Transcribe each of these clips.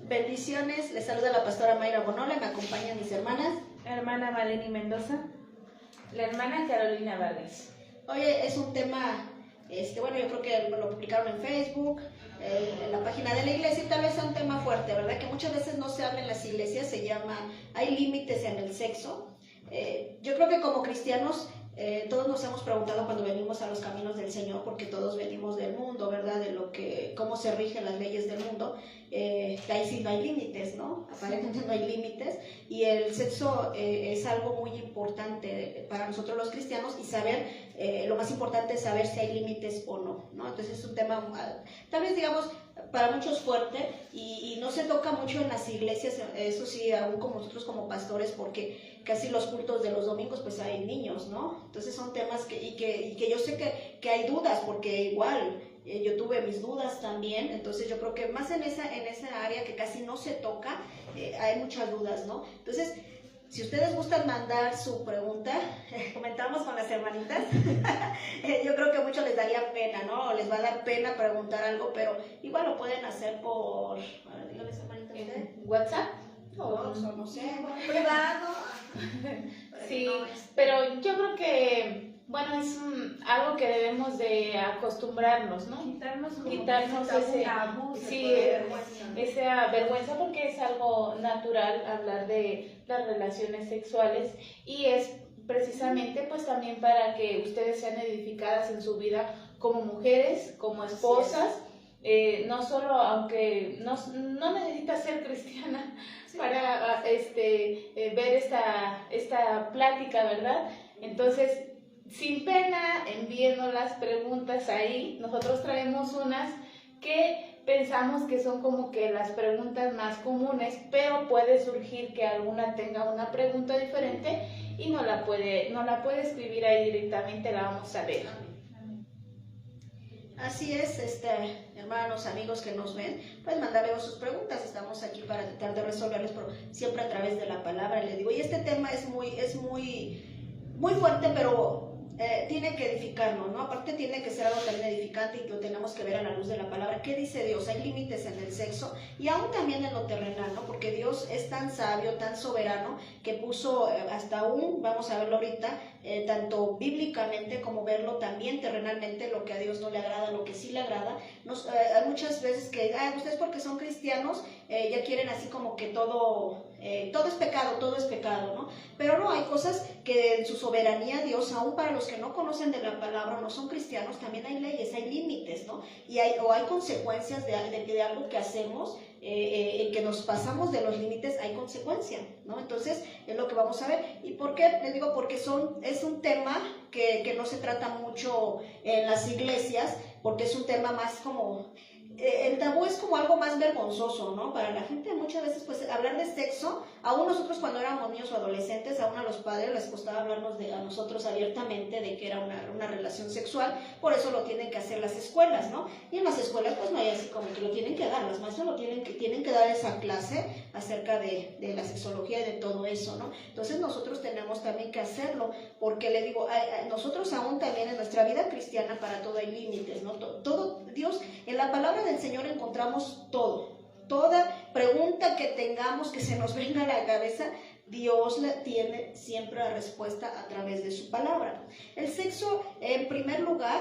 Bendiciones, les saluda la pastora Mayra Bonola, me acompañan mis hermanas. La hermana Maleni Mendoza. La hermana Carolina Vargas. Oye, es un tema, bueno, yo creo que lo publicaron en Facebook, en la página de la iglesia, y tal vez sea un tema fuerte, ¿verdad? Que muchas veces no se habla en las iglesias, se llama, hay límites en el sexo. Yo creo que como cristianos, todos nos hemos preguntado cuando venimos a los caminos del Señor, porque todos venimos del mundo, ¿verdad? De cómo se rigen las leyes del mundo, que ahí sí no hay límites, ¿no? Aparentemente no hay límites, y el sexo es algo muy importante para nosotros los cristianos, y saber, lo más importante es saber si hay límites o no, ¿no? Entonces es un tema, tal vez digamos, para muchos fuerte, y no se toca mucho en las iglesias, eso sí, aún como nosotros como pastores, porque casi los cultos de los domingos pues hay niños, ¿no? Entonces son temas que yo sé que hay dudas, porque igual yo tuve mis dudas también, entonces yo creo que más en esa área que casi no se toca, hay muchas dudas, ¿no? Entonces, si ustedes gustan mandar su pregunta, comentamos con las hermanitas, yo creo que a muchos les daría pena, ¿no? Les va a dar pena preguntar algo, pero igual lo pueden hacer por, díganles, hermanitas, ¿en WhatsApp? No sé, privado. Sí, pero yo creo que, bueno, es algo que debemos de acostumbrarnos, ¿no? Quitarnos esa vergüenza, porque es algo natural hablar de las relaciones sexuales, y es precisamente pues también para que ustedes sean edificadas en su vida como mujeres, como esposas. No solo, aunque no necesitas ser cristiana para ver esta plática, ¿verdad? Entonces, sin pena, envíenos las preguntas ahí. Nosotros traemos unas que pensamos que son como que las preguntas más comunes, pero puede surgir que alguna tenga una pregunta diferente y no la puede escribir ahí directamente, la vamos a ver. Así es, hermanos, amigos que nos ven, pues mandarles sus preguntas, estamos aquí para tratar de resolverles, pero siempre a través de la palabra. Les digo, y este tema es muy fuerte, pero tiene que edificarnos, ¿no? Aparte tiene que ser algo también edificante, y que lo tenemos que ver a la luz de la palabra. ¿Qué dice Dios? Hay límites en el sexo, y aún también en lo terrenal, ¿no? Porque Dios es tan sabio, tan soberano, que puso hasta aún, vamos a verlo ahorita, tanto bíblicamente como verlo también terrenalmente, lo que a Dios no le agrada, lo que sí le agrada. Hay muchas veces que ustedes porque son cristianos ya quieren así como que todo es pecado, ¿no? Pero no, hay cosas que en su soberanía Dios, aún para los que no conocen de la palabra, no son cristianos, también hay leyes, hay límites, ¿no? Y hay consecuencias de algo que hacemos, que nos pasamos de los límites, hay consecuencia, ¿no? Entonces es lo que vamos a ver. ¿Y por qué? Les digo, porque es un tema que no se trata mucho en las iglesias, porque es un tema más como, el tabú es como algo más vergonzoso, ¿no? Para la gente muchas veces, pues, hablar de sexo, aún nosotros cuando éramos niños o adolescentes, aún a los padres les costaba hablarnos a nosotros abiertamente de que era una relación sexual. Por eso lo tienen que hacer las escuelas, ¿no? Y en las escuelas, pues, no hay así como que lo tienen que dar, las maestras tienen que dar esa clase acerca de la sexología y de todo eso, ¿no? Entonces nosotros tenemos también que hacerlo, porque le digo, nosotros aún también en nuestra vida cristiana, para todo hay límites, ¿no? Todo, Dios, en la palabra del Señor encontramos todo. Toda pregunta que tengamos, que se nos venga a la cabeza, Dios tiene siempre la respuesta a través de su palabra. El sexo, en primer lugar,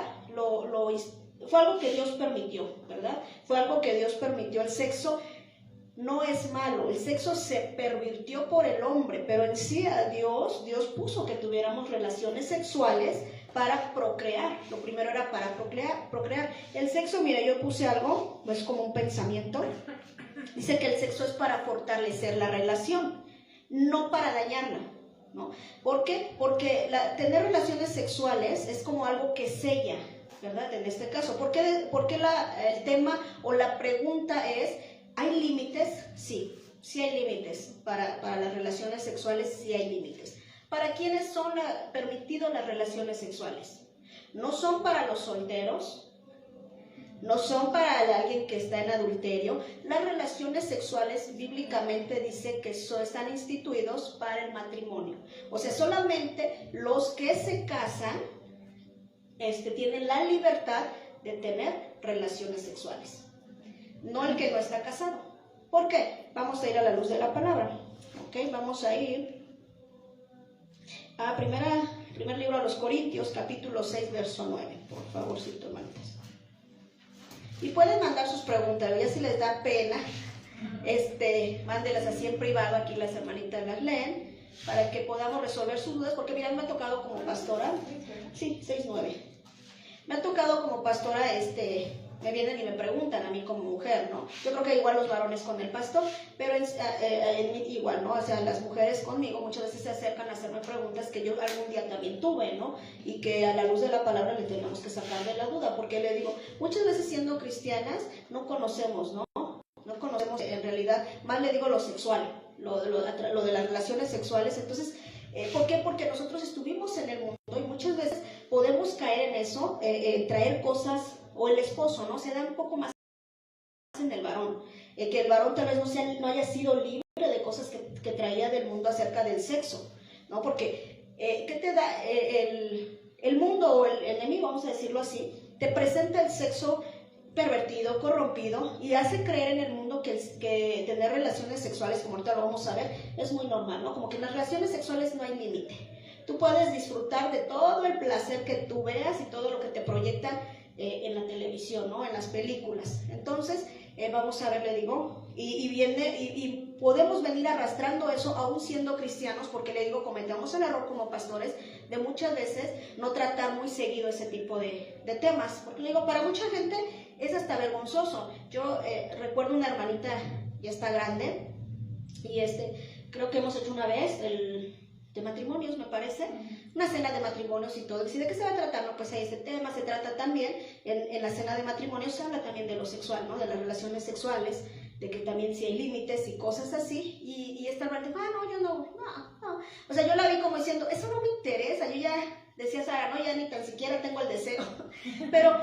fue algo que Dios permitió, ¿verdad? Fue algo que Dios permitió. El sexo no es malo, el sexo se pervirtió por el hombre, pero en sí a Dios puso que tuviéramos relaciones sexuales para procrear. Lo primero era para procrear. El sexo, mira, yo puse algo, es como un pensamiento. Dice que el sexo es para fortalecer la relación, no para dañarla, ¿no? ¿Por qué? Porque tener relaciones sexuales es como algo que sella, ¿verdad? En este caso, ¿por qué el tema o la pregunta es, ¿hay límites? Sí hay límites. Para las relaciones sexuales sí hay límites. ¿Para quiénes son permitidas las relaciones sexuales? No son para los solteros, no son para alguien que está en adulterio. Las relaciones sexuales bíblicamente dice que están instituidos para el matrimonio. O sea, solamente los que se casan tienen la libertad de tener relaciones sexuales. no el que no está casado. ¿Por qué? Vamos a ir a la luz de la palabra. ¿Ok? Vamos a ir a primer libro a los Corintios, capítulo 6, verso 9. Por favorcito, hermanitas. Y pueden mandar sus preguntas, ya si les da pena, mándelas así en privado, aquí las hermanitas las leen, para que podamos resolver sus dudas, porque mira, me ha tocado como pastora, sí, 6-9, me ha tocado como pastora, me vienen y me preguntan a mí como mujer, ¿no? Yo creo que igual los varones con el pastor, pero igual, ¿no? O sea, las mujeres conmigo muchas veces se acercan a hacerme preguntas que yo algún día también tuve, ¿no? Y que a la luz de la palabra le tenemos que sacar de la duda, porque le digo, muchas veces siendo cristianas no conocemos, ¿no? No conocemos en realidad, más le digo lo sexual, lo de las relaciones sexuales. Entonces, ¿por qué? Porque nosotros estuvimos en el mundo y muchas veces podemos caer en eso, traer cosas, o el esposo, ¿no? Se da un poco más en el varón, que el varón tal vez no haya sido libre de cosas que traía del mundo acerca del sexo, ¿no? Porque, ¿qué te da el mundo o el enemigo, vamos a decirlo así? Te presenta el sexo pervertido, corrompido, y hace creer en el mundo que tener relaciones sexuales, como ahorita lo vamos a ver, es muy normal, ¿no? Como que en las relaciones sexuales no hay límite. Tú puedes disfrutar de todo el placer que tú veas y todo lo que te proyectan en la televisión, ¿no? En las películas. Entonces, vamos a ver, le digo, y podemos venir arrastrando eso aún siendo cristianos, porque le digo, cometemos el error como pastores de muchas veces no tratar muy seguido ese tipo de temas, porque le digo, para mucha gente es hasta vergonzoso. Yo recuerdo una hermanita, ya está grande, y creo que hemos hecho una vez de matrimonios, me parece, una cena de matrimonios y todo. ¿Y de qué se va a tratar? No, pues ahí ese tema se trata también, en la cena de matrimonios se habla también de lo sexual, ¿no? De las relaciones sexuales, de que también si hay límites y cosas así, y esta parte, no, yo no, o sea, yo la vi como diciendo, eso no me interesa, yo ya decía Sara, no, ya ni tan siquiera tengo el deseo, pero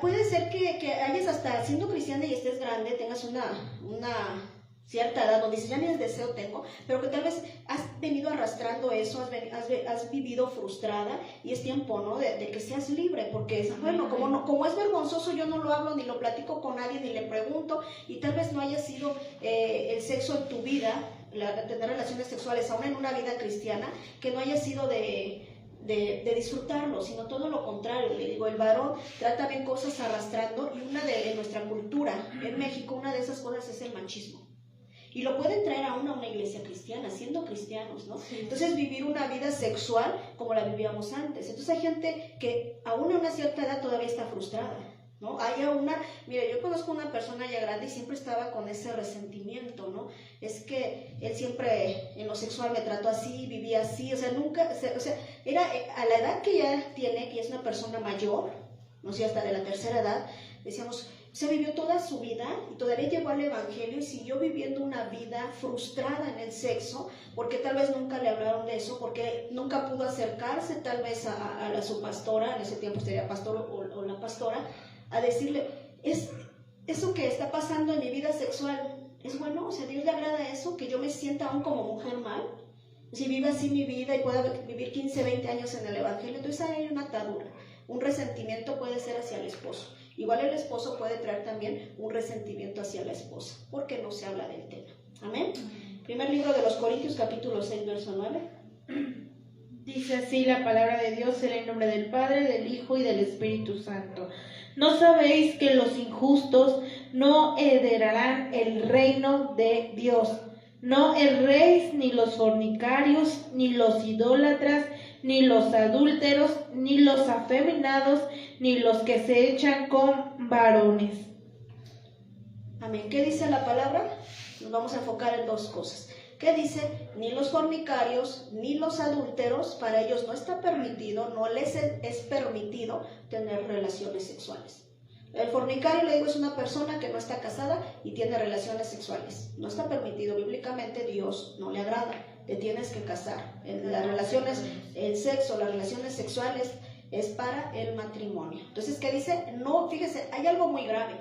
puede ser que hayas hasta siendo cristiana y estés grande, tengas una cierta edad donde dices, ya ni el deseo tengo, pero que tal vez has venido arrastrando eso, has vivido frustrada, y es tiempo, ¿no? De que seas libre, porque bueno, como es vergonzoso, yo no lo hablo, ni lo platico con nadie, ni le pregunto, y tal vez no haya sido el sexo en tu vida, tener relaciones sexuales, aún en una vida cristiana, que no haya sido de disfrutarlo, sino todo lo contrario. Le digo, el varón trata bien cosas arrastrando, y en nuestra cultura, en México, una de esas cosas es el machismo. Y lo pueden traer aún a una iglesia cristiana, siendo cristianos, ¿no? Sí. Entonces, vivir una vida sexual como la vivíamos antes. Entonces, hay gente que aún a una cierta edad todavía está frustrada, ¿no? Mira, yo conozco una persona ya grande y siempre estaba con ese resentimiento, ¿no? Es que él siempre en lo sexual me trató así, vivía así, o sea, era a la edad que ya tiene, que es una persona mayor, no sé, hasta de la tercera edad, decíamos, se vivió toda su vida y todavía llegó al evangelio y siguió viviendo una vida frustrada en el sexo, porque tal vez nunca le hablaron de eso, porque nunca pudo acercarse tal vez a su pastora, en ese tiempo sería pastor o la pastora, a decirle, eso que está pasando en mi vida sexual, ¿es bueno? O sea, ¿a Dios le agrada eso? Que yo me sienta aún como mujer mal, si vive así mi vida y pueda vivir 15, 20 años en el evangelio. Entonces hay una atadura, un resentimiento puede ser hacia el esposo. Igual el esposo puede traer también un resentimiento hacia la esposa, porque no se habla del tema. Amén. Primer libro de los Corintios, capítulo 6, verso 9. Dice así la palabra de Dios, en el nombre del Padre, del Hijo y del Espíritu Santo. ¿No sabéis que los injustos no heredarán el reino de Dios? No erréis, ni los fornicarios, ni los idólatras, ni los adúlteros, ni los afeminados, ni los que se echan con varones. Amén. ¿Qué dice la palabra? Nos vamos a enfocar en dos cosas. ¿Qué dice? Ni los fornicarios, ni los adúlteros, para ellos no está permitido, no les es permitido tener relaciones sexuales. El fornicario, le digo, es una persona que no está casada y tiene relaciones sexuales. No está permitido bíblicamente, Dios no le agrada. Te tienes que casar. Las relaciones, el sexo, las relaciones sexuales es para el matrimonio. Entonces, ¿qué dice? No, fíjese, hay algo muy grave.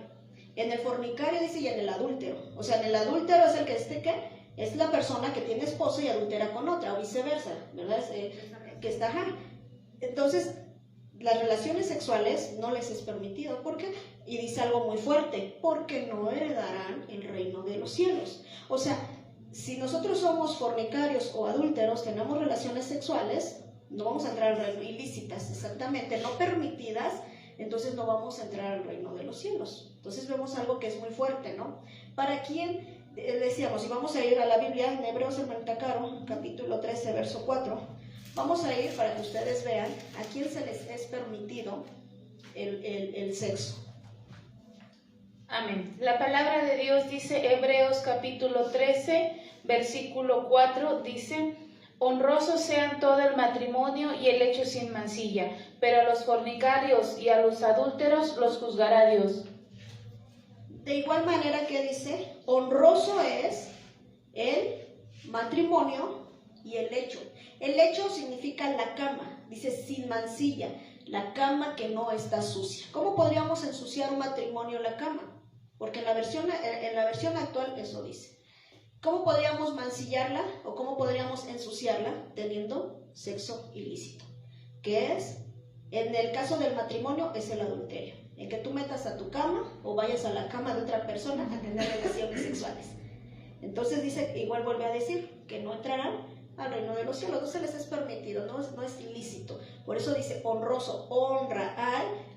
En el fornicario dice y en el adúltero. O sea, en el adúltero es el que ¿qué? Es la persona que tiene esposo y adultera con otra, o viceversa, ¿verdad? Que está, Entonces, las relaciones sexuales no les es permitido. ¿Por qué? Y dice algo muy fuerte, porque no heredarán el reino de los cielos. O sea, si nosotros somos fornicarios o adúlteros, tenemos relaciones sexuales, no vamos a entrar al reino, ilícitas, exactamente, no permitidas, entonces no vamos a entrar al reino de los cielos. Entonces vemos algo que es muy fuerte, ¿no? ¿Para quién? Decíamos, y vamos a ir a la Biblia, en Hebreos, hermanita Caro, capítulo 13, verso 4. Vamos a ir para que ustedes vean a quién se les es permitido el sexo. Amén. La palabra de Dios dice, Hebreos capítulo 13, versículo 4, dice: honroso sean todo el matrimonio y el hecho sin mancilla, pero a los fornicarios y a los adúlteros los juzgará Dios. De igual manera que dice, honroso es el matrimonio y el lecho. El lecho significa la cama, dice sin mancilla, la cama que no está sucia. ¿Cómo podríamos ensuciar un matrimonio la cama? Porque en la versión actual eso dice. ¿Cómo podríamos mancillarla o cómo podríamos ensuciarla? Teniendo sexo ilícito. ¿Qué es? En el caso del matrimonio es el adulterio. En que tú metas a tu cama o vayas a la cama de otra persona a tener relaciones sexuales. Entonces dice, igual vuelve a decir, que no entrarán al reino de los cielos, no se les es permitido, no es ilícito. Por eso dice honroso, honra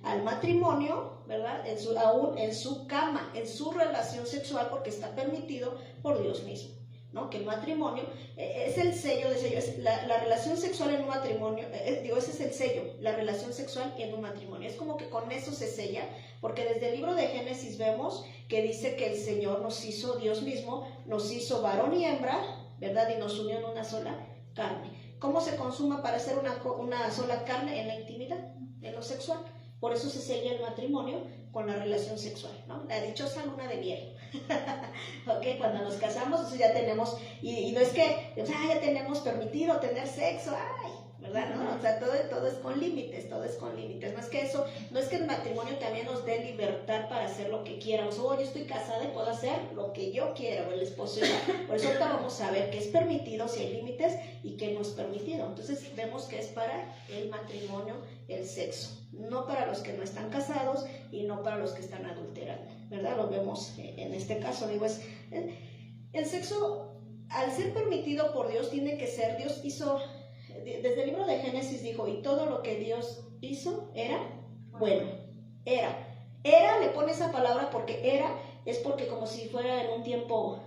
al matrimonio, ¿verdad? Aún en su cama, en su relación sexual, porque está permitido por Dios mismo, ¿no? Que el matrimonio es el sello de sello, es la relación sexual en un matrimonio, ese es el sello, la relación sexual en un matrimonio. Es como que con eso se sella, porque desde el libro de Génesis vemos que dice que el Señor nos hizo, Dios mismo, nos hizo varón y hembra, ¿verdad? Y nos unió en una sola carne. ¿Cómo se consuma para hacer una sola carne? En la intimidad, en lo sexual. Por eso se sella el matrimonio con la relación sexual, ¿no? La dichosa luna de miel. ¿Ok? Cuando nos casamos, eso ya tenemos, y no es que, o sea, ya tenemos permitido tener sexo, ¡ay! ¿Verdad? ¿No? O sea, todo es con límites, todo es con límites. No es que el matrimonio también nos dé libertad para hacer lo que quieramos. Yo estoy casada y puedo hacer lo que yo quiera, o el esposo igual. Por eso ahorita vamos a ver qué es permitido, si hay límites, y qué no es permitido. Entonces vemos que es para el matrimonio el sexo, no para los que no están casados y no para los que están adulterando, ¿verdad? Lo vemos en este caso. Digo, el sexo, al ser permitido por Dios, tiene que ser, Dios hizo... Desde el libro de Génesis dijo, y todo lo que Dios hizo era bueno. Era, le pone esa palabra porque era, es porque como si fuera en un tiempo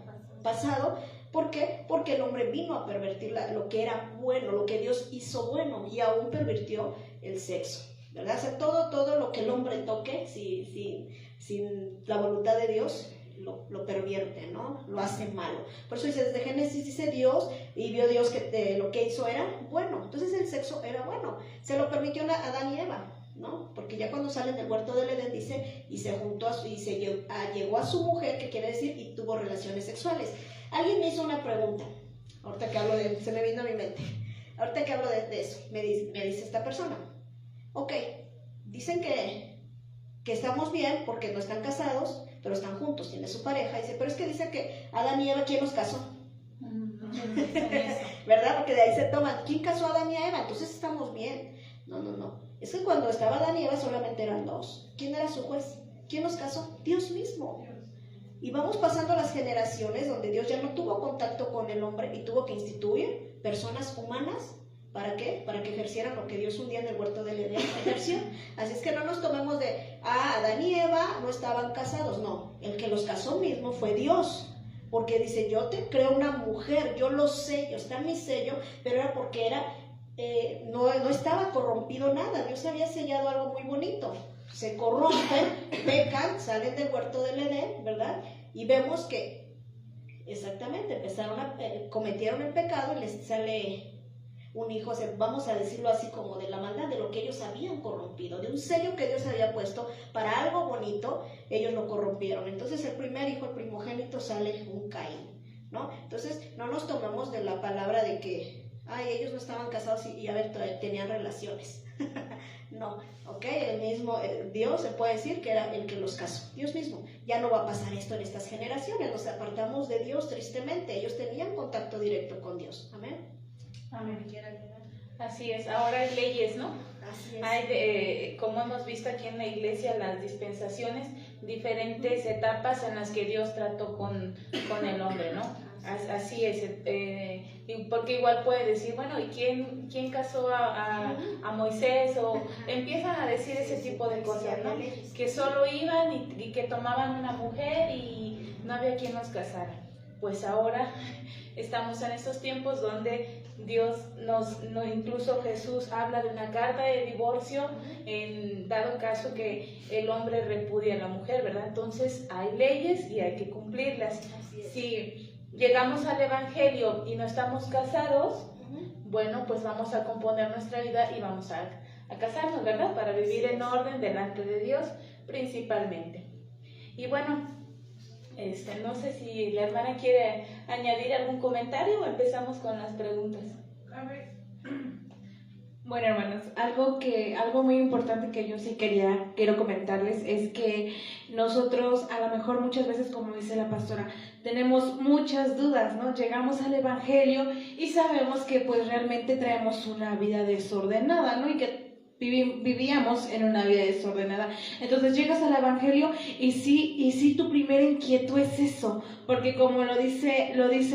pasado. ¿Por qué? Porque el hombre vino a pervertir lo que era bueno, lo que Dios hizo bueno, y aún pervirtió el sexo, ¿verdad? O sea, todo lo que el hombre toque, sin la voluntad de Dios, lo pervierte, ¿no? Lo hace malo. Por eso dice, desde Génesis dice Dios, y vio Dios que lo que hizo era bueno. Entonces el sexo era bueno. Se lo permitió a Adán y Eva, ¿no? Porque ya cuando salen del huerto del Edén dice, y se juntó llegó a su mujer, que quiere decir, y tuvo relaciones sexuales. Alguien me hizo una pregunta, ahorita que hablo se me vino a mi mente, ahorita que hablo de eso, me dice esta persona, ok, dicen que estamos bien porque no están casados, pero están juntos, tiene su pareja. Dice, pero es que dice que Adán y Eva, ¿quién los casó? ¿Verdad? Porque de ahí se toman, ¿quién casó a Adán y a Eva? Entonces estamos bien. No. Es que cuando estaba Adán y Eva solamente eran dos. ¿Quién era su juez? ¿Quién los casó? Dios mismo. Y vamos pasando las generaciones donde Dios ya no tuvo contacto con el hombre y tuvo que instituir personas humanas. ¿Para qué? Para que ejercieran lo que Dios un día en el huerto del Edén ejerció. Así es que no nos tomemos de, Adán y Eva no estaban casados. No, el que los casó mismo fue Dios. Porque dice, yo te creo una mujer, yo lo sello, está en mi sello, pero era porque no estaba corrompido nada. Dios había sellado algo muy bonito. Se corrompen, pecan, salen del huerto del Edén, ¿verdad? Y vemos que, exactamente, cometieron el pecado y les sale un hijo, vamos a decirlo así, como de la maldad, de lo que ellos habían corrompido, de un sello que Dios había puesto para algo bonito, ellos lo corrompieron. Entonces el primer hijo, el primogénito, sale un Caín, ¿no? Entonces no nos tomemos de la palabra de que, ellos no estaban casados y tenían relaciones. No, ok, el mismo Dios se puede decir que era el que los casó, Dios mismo. Ya no va a pasar esto en estas generaciones, nos apartamos de Dios tristemente, ellos tenían contacto directo con Dios, amén. Amén. Así es, ahora hay leyes, ¿no? Así es. Hay, como hemos visto aquí en la iglesia, las dispensaciones, diferentes etapas en las que Dios trató con el hombre, ¿no? Así es, porque igual puede decir, bueno, ¿y quién casó a Moisés? O empiezan a decir ese tipo de cosas, ¿no? Que solo iban y que tomaban una mujer y no había quien los casara. Pues ahora estamos en estos tiempos donde Dios incluso Jesús habla de una carta de divorcio en dado caso que el hombre repudie a la mujer, ¿verdad? Entonces hay leyes y hay que cumplirlas. Si llegamos al Evangelio y no estamos casados, bueno, pues vamos a componer nuestra vida y vamos a casarnos, ¿verdad? Para vivir en orden delante de Dios principalmente. Y bueno, no sé si la hermana quiere añadir algún comentario o empezamos con las preguntas. A ver. Bueno, hermanos, algo muy importante que yo sí quiero comentarles es que nosotros a lo mejor muchas veces, como dice la pastora, tenemos muchas dudas, ¿no? Llegamos al Evangelio y sabemos que pues realmente traemos una vida desordenada, ¿no? Y que vivíamos en una vida desordenada. Entonces llegas al Evangelio y sí tu primera inquietud es eso, porque como lo dice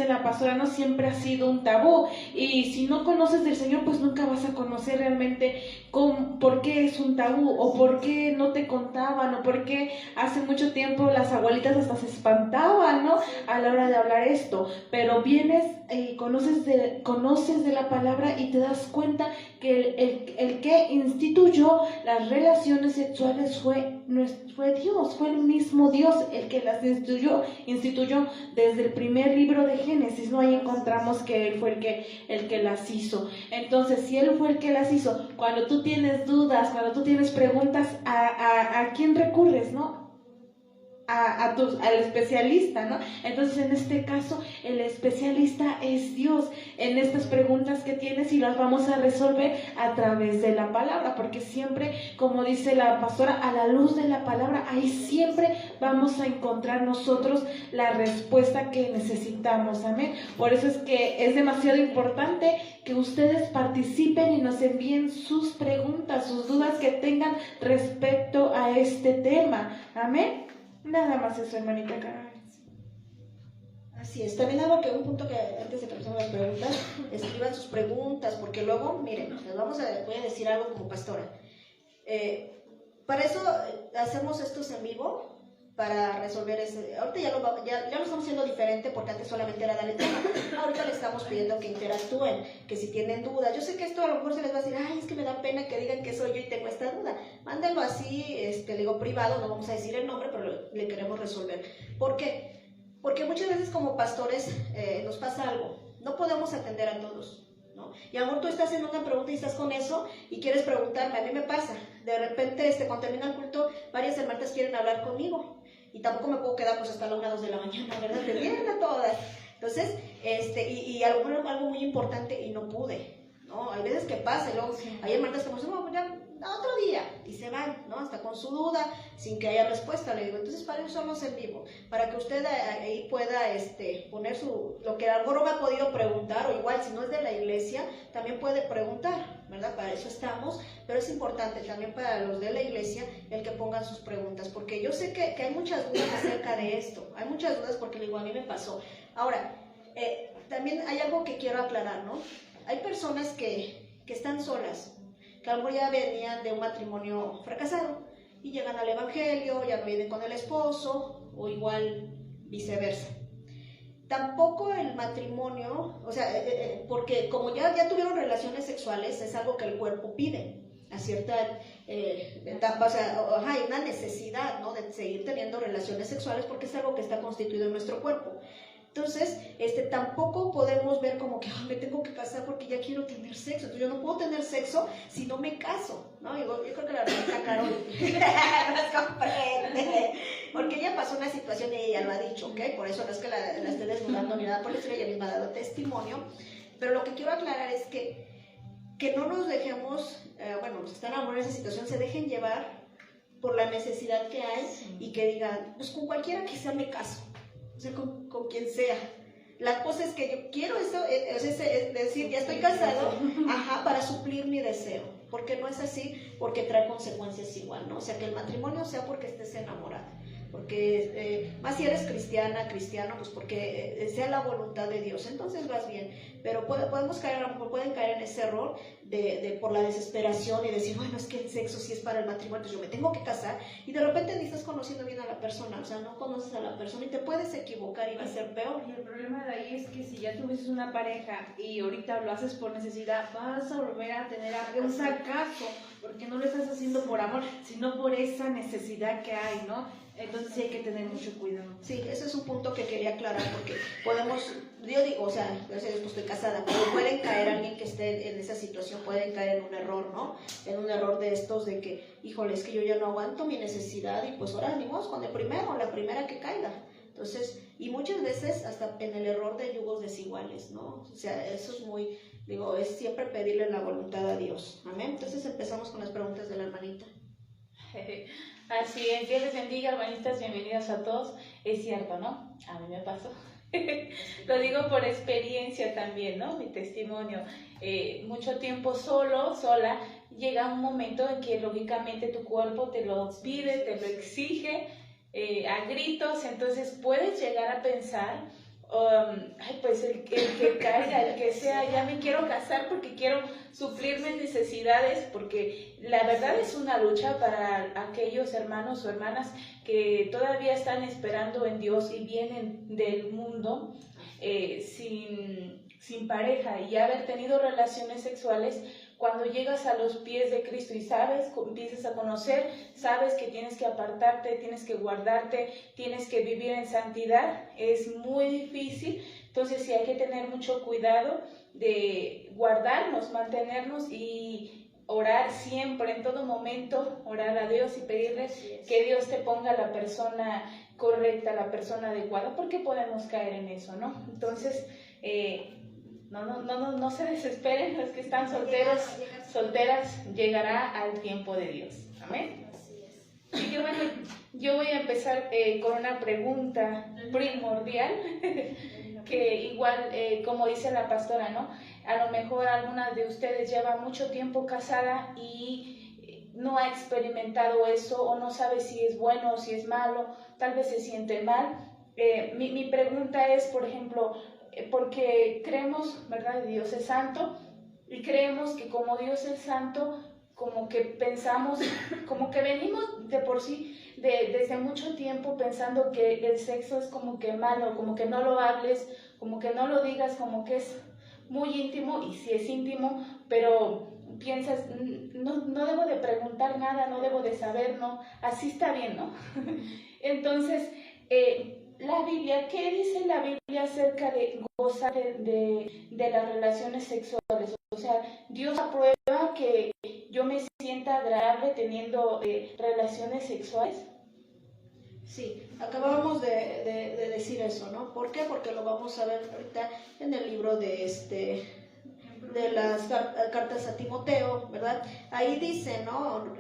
la pastora, no siempre ha sido un tabú, y si no conoces del Señor, pues nunca vas a conocer realmente por qué es un tabú, o por qué no te contaban, o por qué hace mucho tiempo las abuelitas hasta se espantaban, ¿no? A la hora de hablar esto, pero vienes y conoces de la palabra y te das cuenta que el que instituyó las relaciones sexuales fue Dios, fue el mismo Dios el que las instituyó desde el primer libro de Génesis, ¿no? Ahí encontramos que Él fue el que las hizo. Entonces, si Él fue el que las hizo, cuando tú tienes dudas, cuando tú tienes preguntas, ¿a quién recurres, no? Al especialista, ¿no? Entonces, en este caso, el especialista es Dios en estas preguntas que tienes, y las vamos a resolver a través de la palabra, porque siempre, como dice la pastora, a la luz de la palabra, ahí siempre vamos a encontrar nosotros la respuesta que necesitamos, amén. Por eso es que es demasiado importante que ustedes participen y nos envíen sus preguntas, sus dudas que tengan respecto a este tema, amén. Nada más eso, hermanita Carmen. Así es. También un punto que antes de que empecemos las preguntas, escriban sus preguntas, porque luego, miren, voy a decir algo como pastora. Para eso hacemos estos en vivo, para resolver ese. Ahorita ya lo estamos haciendo diferente, porque antes solamente era darle tema. Ahorita le estamos pidiendo que interactúen, que si tienen dudas. Yo sé que esto a lo mejor se les va a decir, ay, es que me da pena que digan que soy yo y tengo esta duda. Mándenlo así, le digo privado, no vamos a decir el nombre, pero le queremos resolver. ¿Por qué? Porque muchas veces como pastores nos pasa algo. No podemos atender a todos, ¿no? Y a lo mejor tú estás en una pregunta y estás con eso y quieres preguntarme. A mí me pasa. De repente, cuando termina el culto, varias hermanas quieren hablar conmigo. Y tampoco me puedo quedar pues hasta las 1 o 2 de la mañana, ¿verdad? Te vienen a todas. Entonces, y algo muy importante y no pude, ¿no? Hay veces que pasa, y luego hay hermanas que me dicen, no, ya, otro día, y se van, ¿no? Hasta con su duda, sin que haya respuesta. Le digo, entonces para eso somos en vivo, para que usted ahí pueda poner lo que a lo mejor no me ha podido preguntar, o igual si no es de la iglesia, también puede preguntar, ¿verdad? Para eso estamos, pero es importante también para los de la iglesia el que pongan sus preguntas, porque yo sé que hay muchas dudas acerca de esto, hay muchas dudas porque digo, a mí me pasó. Ahora, también hay algo que quiero aclarar, ¿no? Hay personas que están solas, que a lo mejor ya venían de un matrimonio fracasado y llegan al evangelio, ya no viven con el esposo, o igual viceversa. Tampoco el matrimonio, o sea, porque como ya tuvieron relaciones sexuales, es algo que el cuerpo pide a cierta etapa, o sea, hay una necesidad, ¿no?, de seguir teniendo relaciones sexuales, porque es algo que está constituido en nuestro cuerpo. Entonces, tampoco podemos ver como que me tengo que casar porque ya quiero tener sexo. Entonces, yo no puedo tener sexo si no me caso, ¿no? Yo creo que la hermanita Carol nos comprende, porque ella pasó una situación y ella lo ha dicho, ¿ok? Por eso no es que la esté desnudando ni nada por eso, ella misma ha dado testimonio. Pero lo que quiero aclarar es que no nos dejemos, bueno, los que están ahora en esa situación, se dejen llevar por la necesidad que hay y que digan, pues con cualquiera que sea me caso. O sea, con quien sea, La cosa es que yo quiero eso, es decir, ya estoy casado, para suplir mi deseo, porque no es así, porque trae consecuencias igual, ¿no? O sea, que el matrimonio sea porque estés enamorado, porque más si eres cristiano, pues porque sea la voluntad de Dios, entonces vas bien, pero podemos caer, a lo mejor pueden caer en ese error por la desesperación y decir, bueno, es que el sexo sí es para el matrimonio, entonces yo me tengo que casar, y de repente ni estás conociendo bien a la persona, o sea, no conoces a la persona y te puedes equivocar y va a ser peor. Y el problema de ahí es que si ya tuvieses una pareja y ahorita lo haces por necesidad, vas a volver a tener un fracaso, porque no lo estás haciendo por amor, sino por esa necesidad que hay, ¿no? Entonces sí hay que tener mucho cuidado. Sí, ese es un punto que quería aclarar, porque yo digo, o sea, gracias a Dios, pues estoy casada, pero pueden caer alguien que esté en esa situación, pueden caer en un error, ¿no? En un error de estos de que, híjole, es que yo ya no aguanto mi necesidad y pues ahora venimos con el primero, la primera que caiga. Entonces, y muchas veces hasta en el error de yugos desiguales, ¿no? O sea, eso es muy, digo, es siempre pedirle la voluntad a Dios. Amén. Entonces empezamos con las preguntas de la hermanita. Así es, Dios les bendiga, hermanitas, bienvenidos a todos. Es cierto, ¿no? A mí me pasó. Lo digo por experiencia también, ¿no? Mi testimonio. Mucho tiempo sola, llega un momento en que lógicamente tu cuerpo te lo pide, te lo exige a gritos, entonces puedes llegar a pensar, pues el que caiga, el que sea, ya me quiero casar porque quiero suplir mis necesidades, porque la verdad es una lucha para aquellos hermanos o hermanas que todavía están esperando en Dios y vienen del mundo sin pareja y haber tenido relaciones sexuales. Cuando llegas a los pies de Cristo y empiezas a conocer, sabes que tienes que apartarte, tienes que guardarte, tienes que vivir en santidad, es muy difícil. Entonces sí hay que tener mucho cuidado de guardarnos, mantenernos y orar siempre, en todo momento, orar a Dios y pedirle que Dios te ponga la persona correcta, la persona adecuada, porque podemos caer en eso, ¿no? Entonces, no se desesperen los que están solteros, solteras, llegará al tiempo de Dios. Amén. Y yo voy a empezar con una pregunta primordial, que igual, como dice la pastora, ¿no? A lo mejor alguna de ustedes lleva mucho tiempo casada y no ha experimentado eso, o no sabe si es bueno o si es malo, tal vez se siente mal. Mi pregunta es, por ejemplo, porque creemos, ¿verdad? Dios es santo y creemos que como Dios es santo, como que pensamos, como que venimos de por sí, desde mucho tiempo pensando que el sexo es como que malo, como que no lo hables, como que no lo digas, como que es muy íntimo, y sí es íntimo, pero piensas, no debo de preguntar nada, no debo de saber, no, así está bien, ¿no? Entonces, la Biblia, ¿qué dice la Biblia acerca de gozar de las relaciones sexuales? O sea, Dios aprueba que yo me sienta agradable teniendo relaciones sexuales. Sí, acabábamos de decir eso, ¿no? ¿Por qué? Porque lo vamos a ver ahorita en el libro de las cartas a Timoteo, ¿verdad? Ahí dice, ¿no?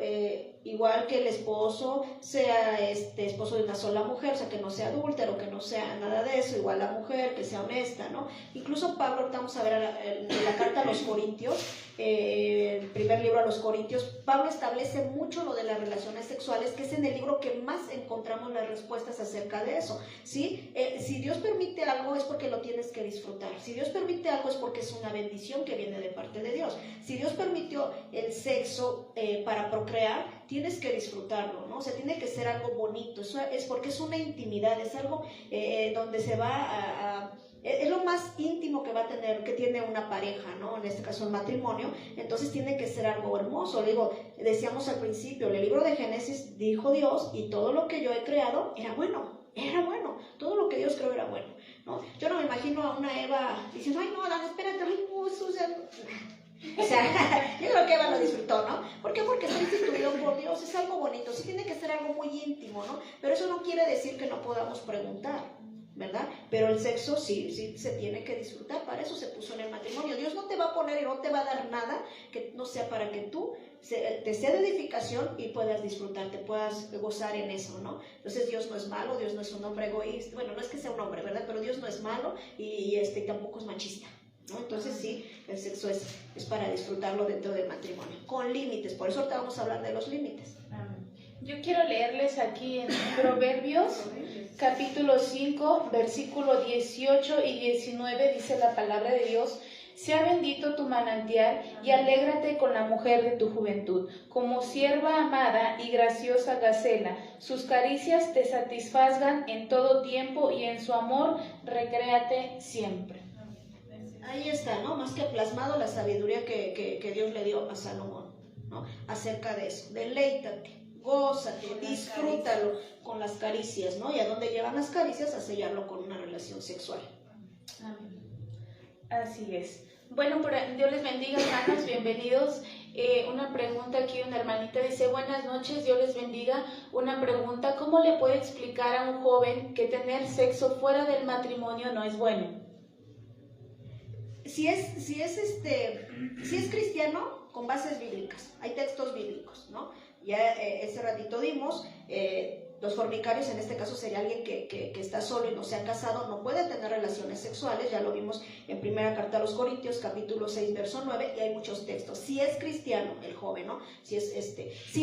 Igual que el esposo sea esposo de una sola mujer, o sea, que no sea adúltero, que no sea nada de eso, igual la mujer, que sea honesta, ¿no? Incluso Pablo, ahorita vamos a ver en la carta a los Corintios, el primer libro a los Corintios, Pablo establece mucho lo de las relaciones sexuales, que es en el libro que más encontramos las respuestas acerca de eso, ¿sí? Si Dios permite algo es porque lo tienes que disfrutar, si Dios permite algo es porque es una bendición que viene de parte de Dios, si Dios permitió el sexo para procrear, tienes que disfrutarlo, ¿no? O sea, tiene que ser algo bonito, eso es porque es una intimidad, es algo donde se va es lo más íntimo que va a tener, que tiene una pareja, ¿no? En este caso el matrimonio, entonces tiene que ser algo hermoso. Digo, decíamos al principio, el libro de Génesis dijo Dios, y todo lo que yo he creado era bueno, todo lo que Dios creó era bueno, ¿no? Yo no me imagino a una Eva diciendo, ay no, Adán, espérate, o sea, yo creo que Eva lo disfrutó, ¿no? ¿Por qué? Porque está instituido por Dios, es algo bonito, sí tiene que ser algo muy íntimo, ¿no? Pero eso no quiere decir que no podamos preguntar, ¿verdad? Pero el sexo sí se tiene que disfrutar, para eso se puso en el matrimonio. Dios no te va a poner y no te va a dar nada que no sea para que tú te sea de edificación y puedas disfrutar, te puedas gozar en eso, ¿no? Entonces Dios no es malo, Dios no es un hombre egoísta, bueno, no es que sea un hombre, ¿verdad? Pero Dios no es malo y tampoco es machista, ¿no? Entonces sí, el sexo es para disfrutarlo dentro del matrimonio, con límites, por eso ahorita vamos a hablar de los límites. Yo quiero leerles aquí en Proverbios, capítulo 5, versículo 18 y 19, dice la palabra de Dios: sea bendito tu manantial y alégrate con la mujer de tu juventud, como sierva amada y graciosa gacela. Sus caricias te satisfazgan en todo tiempo y en su amor recréate siempre. Ahí está, ¿no? Más que plasmado la sabiduría que Dios le dio a Salomón, ¿no? Acerca de eso. Deleítate, gózate, disfrútalo con las caricias, ¿no? Y a dónde llevan las caricias, a sellarlo con una relación sexual. Amén. Así es. Bueno, Dios les bendiga, hermanos, bienvenidos. Una pregunta aquí, una hermanita dice: buenas noches, Dios les bendiga. Una pregunta: ¿cómo le puede explicar a un joven que tener sexo fuera del matrimonio no es bueno? Si es cristiano, con bases bíblicas, hay textos bíblicos, ¿no? Ya ese ratito dimos, los fornicarios en este caso sería alguien que está solo y no se ha casado, no puede tener relaciones sexuales, ya lo vimos en primera carta a los Corintios, capítulo 6, verso 9, y hay muchos textos. Si es cristiano, el joven, ¿no? Si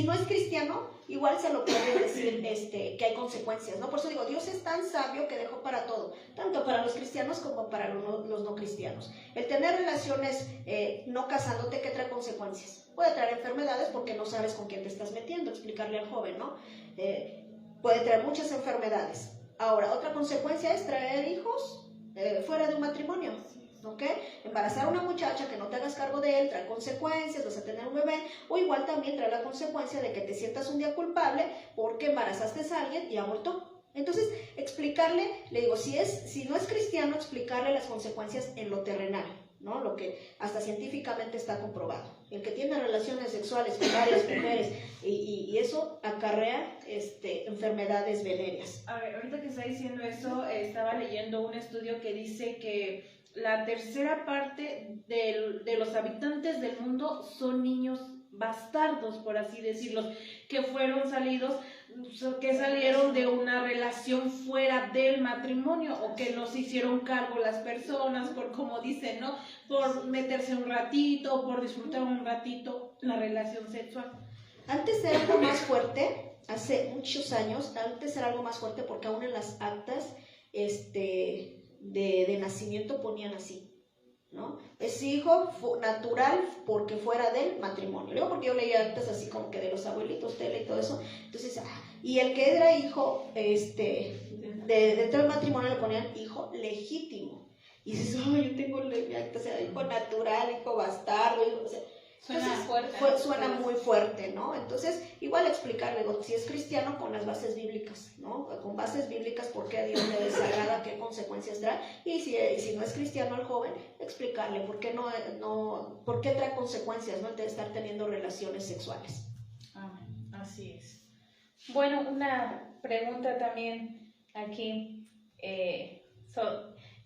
no es cristiano, igual se lo puede decir que hay consecuencias, ¿no? Por eso digo, Dios es tan sabio que dejó para todo, tanto para los cristianos como para los no cristianos. El tener relaciones no casándote, ¿qué trae consecuencias? Puede traer enfermedades porque no sabes con quién te estás metiendo, explicarle al joven, ¿no? Puede traer muchas enfermedades. Ahora, otra consecuencia es traer hijos fuera de un matrimonio, ¿ok? Embarazar a una muchacha que no te hagas cargo de él trae consecuencias, vas a tener un bebé, o igual también trae la consecuencia de que te sientas un día culpable porque embarazaste a alguien y abortó. Entonces, explicarle, le digo, si no es cristiano, explicarle las consecuencias en lo terrenal, ¿no? Lo que hasta científicamente está comprobado. El que tiene relaciones sexuales con varias mujeres y eso acarrea enfermedades venéreas. A ver, ahorita que está diciendo eso, estaba leyendo un estudio que dice que la tercera parte de los habitantes del mundo son niños bastardos, por así decirlo, que salieron de una relación fuera del matrimonio, o que no se hicieron cargo las personas por, como dicen, ¿no? Por meterse un ratito, por disfrutar un ratito la relación sexual. Antes era algo más fuerte, hace muchos años, antes era algo más fuerte porque aún en las actas de nacimiento ponían así, ¿no? Es hijo natural porque fuera del matrimonio. Luego porque yo leía antes así como que de los abuelitos, tele y todo eso. Entonces, y el que era hijo dentro del matrimonio le ponían hijo legítimo. Y dices, yo tengo hijo natural, hijo bastardo, o sea, Suena fuerte. Suena muy fuerte, ¿no? Entonces, igual explicarle, si es cristiano, con las bases bíblicas, ¿no? Con bases bíblicas, por qué a Dios le desagrada, qué consecuencias trae. Y si no es cristiano al joven, explicarle por qué por qué trae consecuencias, ¿no? El de estar teniendo relaciones sexuales. Así es. Bueno, una pregunta también aquí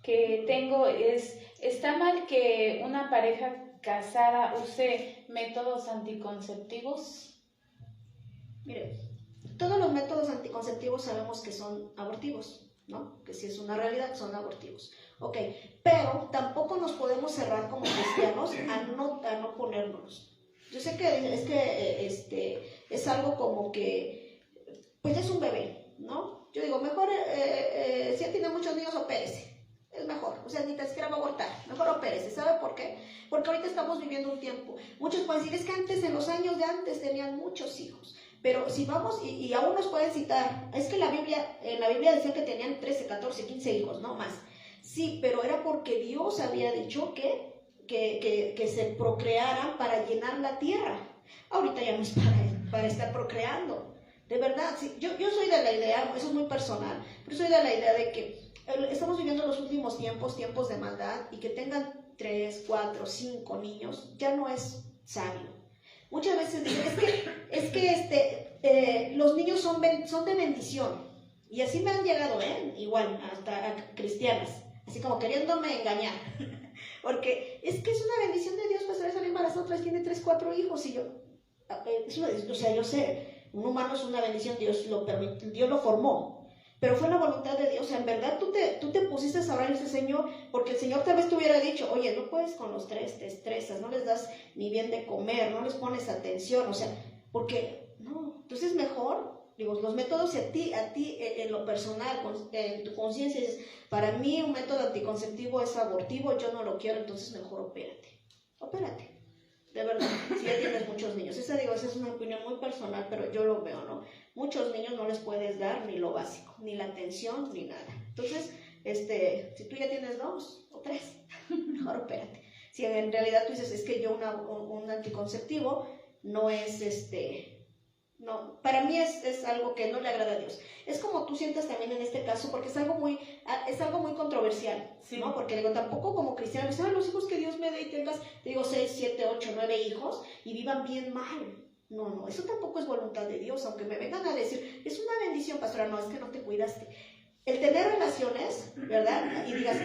que tengo es: ¿está mal que una pareja casada use métodos anticonceptivos? Mire, todos los métodos anticonceptivos sabemos que son abortivos, ¿no? Que si es una realidad, son abortivos. Ok, pero tampoco nos podemos cerrar como cristianos a no ponérnoslos. Yo sé que es algo como que, pues es un bebé, ¿no? Yo digo, mejor, si ya tiene muchos niños, opérese. Es mejor, o sea, ni tan siquiera va a abortar, mejor opérese. ¿Sabe por qué? Porque ahorita estamos viviendo un tiempo. Muchos pueden decir, es que antes, en los años de antes, tenían muchos hijos. Pero si vamos, y aún nos pueden citar, es que en la Biblia decía que tenían 13, 14, 15 hijos, no más. Sí, pero era porque Dios había dicho que se procrearan para llenar la tierra. Ahorita ya no es para estar procreando. De verdad, sí, yo soy de la idea, eso es muy personal, pero soy de la idea de que estamos viviendo los últimos tiempos de maldad, y que tengan 3, 4, 5 niños ya no es sabio. Muchas veces dicen, es que los niños son de bendición. Y así me han llegado, igual, hasta a cristianas, así como queriéndome engañar. Porque es que es una bendición de Dios, pues salir embarazada, otras tiene 3, 4 hijos, y yo, o sea, yo sé, un humano es una bendición, Dios lo permite, Dios lo formó, pero fue la voluntad de Dios. O sea, en verdad tú te pusiste a orar a ese Señor, porque el Señor tal vez te hubiera dicho, oye, no puedes con los 3, te estresas, no les das ni bien de comer, no les pones atención, o sea, porque, no, entonces mejor, digo, los métodos, si a ti en lo personal, en tu conciencia, para mí un método anticonceptivo es abortivo, yo no lo quiero, entonces mejor opérate. De verdad, si ya tienes muchos niños. Esa es una opinión muy personal, pero yo lo veo, ¿no? Muchos niños no les puedes dar ni lo básico, ni la atención, ni nada. Entonces, si tú ya tienes 2 o 3, mejor opérate. Si en realidad tú dices, es que yo un anticonceptivo no es no, para mí es algo que no le agrada a Dios. Es como tú sientas también en este caso, porque es algo muy controversial, sí, ¿no? Porque digo, tampoco como cristiano, ¿sabes los hijos que Dios me dé y tengas, digo, 6, 7, 8, 9 hijos y vivan bien mal? No, eso tampoco es voluntad de Dios, aunque me vengan a decir, es una bendición, pastora, no, es que no te cuidaste. El tener relaciones, ¿verdad? Y digas,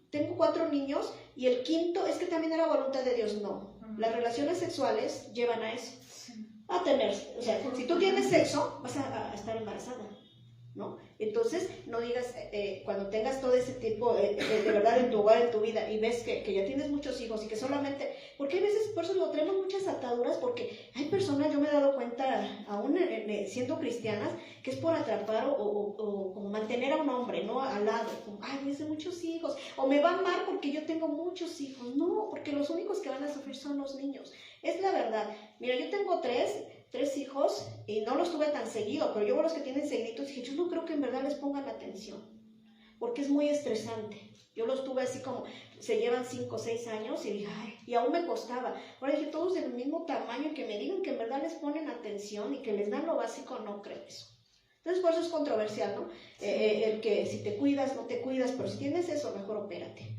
tengo 4 niños y el quinto es que también era voluntad de Dios. No, las relaciones sexuales llevan a eso. A tener, o sea, si tú tienes sexo, vas a estar embarazada, ¿no? Entonces, no digas, cuando tengas todo ese tipo de verdad en tu hogar, en tu vida, y ves que ya tienes muchos hijos y que solamente, porque hay veces, por eso lo tenemos muchas ataduras, porque hay personas, yo me he dado cuenta, aún siendo cristianas, que es por atrapar o como mantener a un hombre, ¿no? Al lado, como, me hace muchos hijos, o me va mal porque yo tengo muchos hijos. No, porque los únicos que van a sufrir son los niños. Es la verdad. Mira, yo tengo 3 hijos y no los tuve tan seguido, pero yo los que tienen seguiditos dije, yo no creo que en verdad les pongan atención, porque es muy estresante. Yo los tuve así como, se llevan 5 o 6 años y dije, y aún me costaba. Ahora dije, todos del mismo tamaño, que me digan que en verdad les ponen atención y que les dan lo básico, no creo eso. Entonces por eso es controversial, ¿no? El que si te cuidas, no te cuidas, pero si tienes eso, mejor opérate.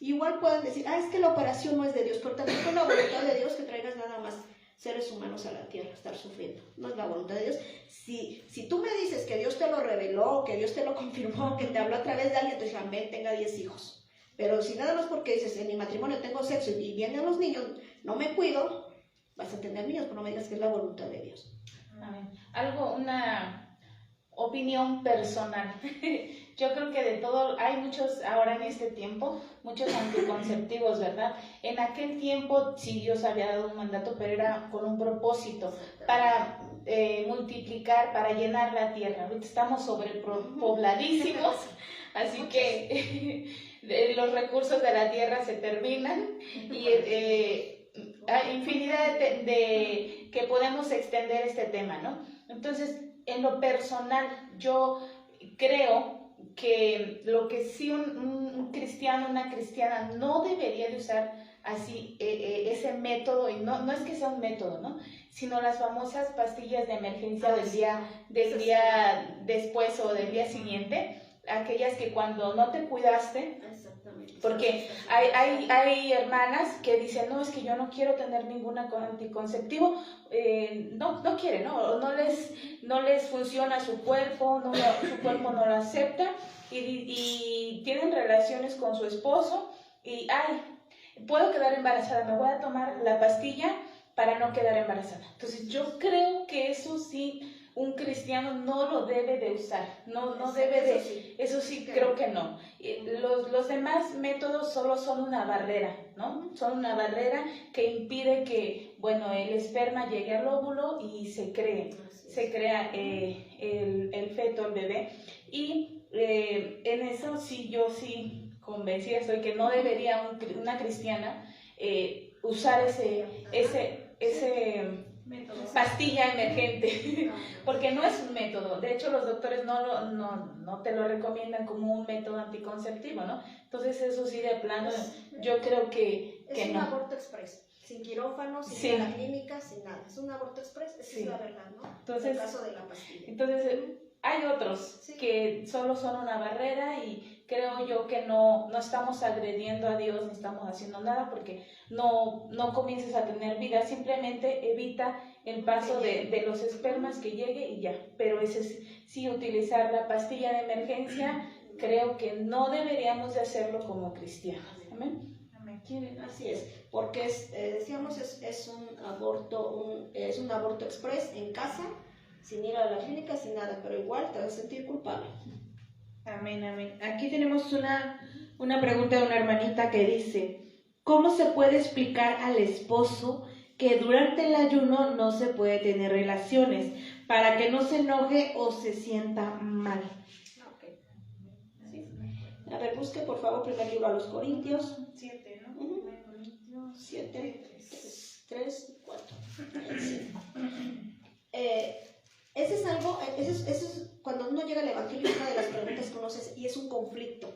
Igual pueden decir, es que la operación no es de Dios, pero tampoco es la voluntad de Dios que traigas nada más seres humanos a la tierra, estar sufriendo. No es la voluntad de Dios. Si tú me dices que Dios te lo reveló, que Dios te lo confirmó, que te habló a través de alguien, entonces amén, tenga 10 hijos. Pero si nada más porque dices, en mi matrimonio tengo sexo y vienen los niños, no me cuido, vas a tener niños, pero no me digas que es la voluntad de Dios. Amén. Una opinión personal. Yo creo que de todo, hay muchos ahora en este tiempo, muchos anticonceptivos, ¿verdad? En aquel tiempo sí Dios había dado un mandato, pero era con un propósito, para multiplicar, para llenar la tierra. Ahorita estamos sobrepobladísimos, así que los recursos de la tierra se terminan y hay infinidad de que podemos extender este tema, ¿no? Entonces, en lo personal, yo creo que lo que sí un cristiano, una cristiana no debería de usar así ese método, y no es que sea un método, ¿no? Sino las famosas pastillas de emergencia del día después o del día siguiente, aquellas que cuando no te cuidaste, porque hay hermanas que dicen, no, es que yo no quiero tener ningún anticonceptivo, no quieren, ¿no? No les funciona su cuerpo, su cuerpo no lo acepta, y tienen relaciones con su esposo, y, puedo quedar embarazada, me voy a tomar la pastilla para no quedar embarazada. Entonces yo creo que eso sí, un cristiano no lo debe de usar, no debe de, eso sí creo que no. Los demás métodos solo son una barrera, ¿no? Son una barrera que impide que, bueno, el esperma llegue al óvulo y se crea el feto, el bebé. Y en eso sí, yo sí convencida estoy que no debería una cristiana usar ese pastilla emergente, porque no es un método. De hecho, los doctores no te lo recomiendan como un método anticonceptivo, ¿no? Entonces eso sí, de plano, yo creo que es un no. aborto express, sin quirófano, sin la clínica, sin nada. Es un aborto express, esa es la verdad, ¿no? Entonces, en el caso de la pastilla. Entonces, hay otros que solo son una barrera, y creo yo que no estamos agrediendo a Dios, ni estamos haciendo nada porque no comiences a tener vida. Simplemente evita el paso de los espermas que llegue y ya. Pero ese es, sí, utilizar la pastilla de emergencia, creo que no deberíamos de hacerlo como cristianos. Amén. Así es, porque decíamos es un aborto express en casa, sin ir a la clínica, sin nada, pero igual te vas a sentir culpable. Amén, amén. Aquí tenemos una pregunta de una hermanita que dice: ¿cómo se puede explicar al esposo que durante el ayuno no se puede tener relaciones para que no se enoje o se sienta mal? Okay. ¿Sí? A ver, busque por favor primer libro a los Corintios 7, ¿no? 7, 3, 4. Ese es algo, ese es cuando uno llega al Evangelio, una de las preguntas que uno hace, y es un conflicto.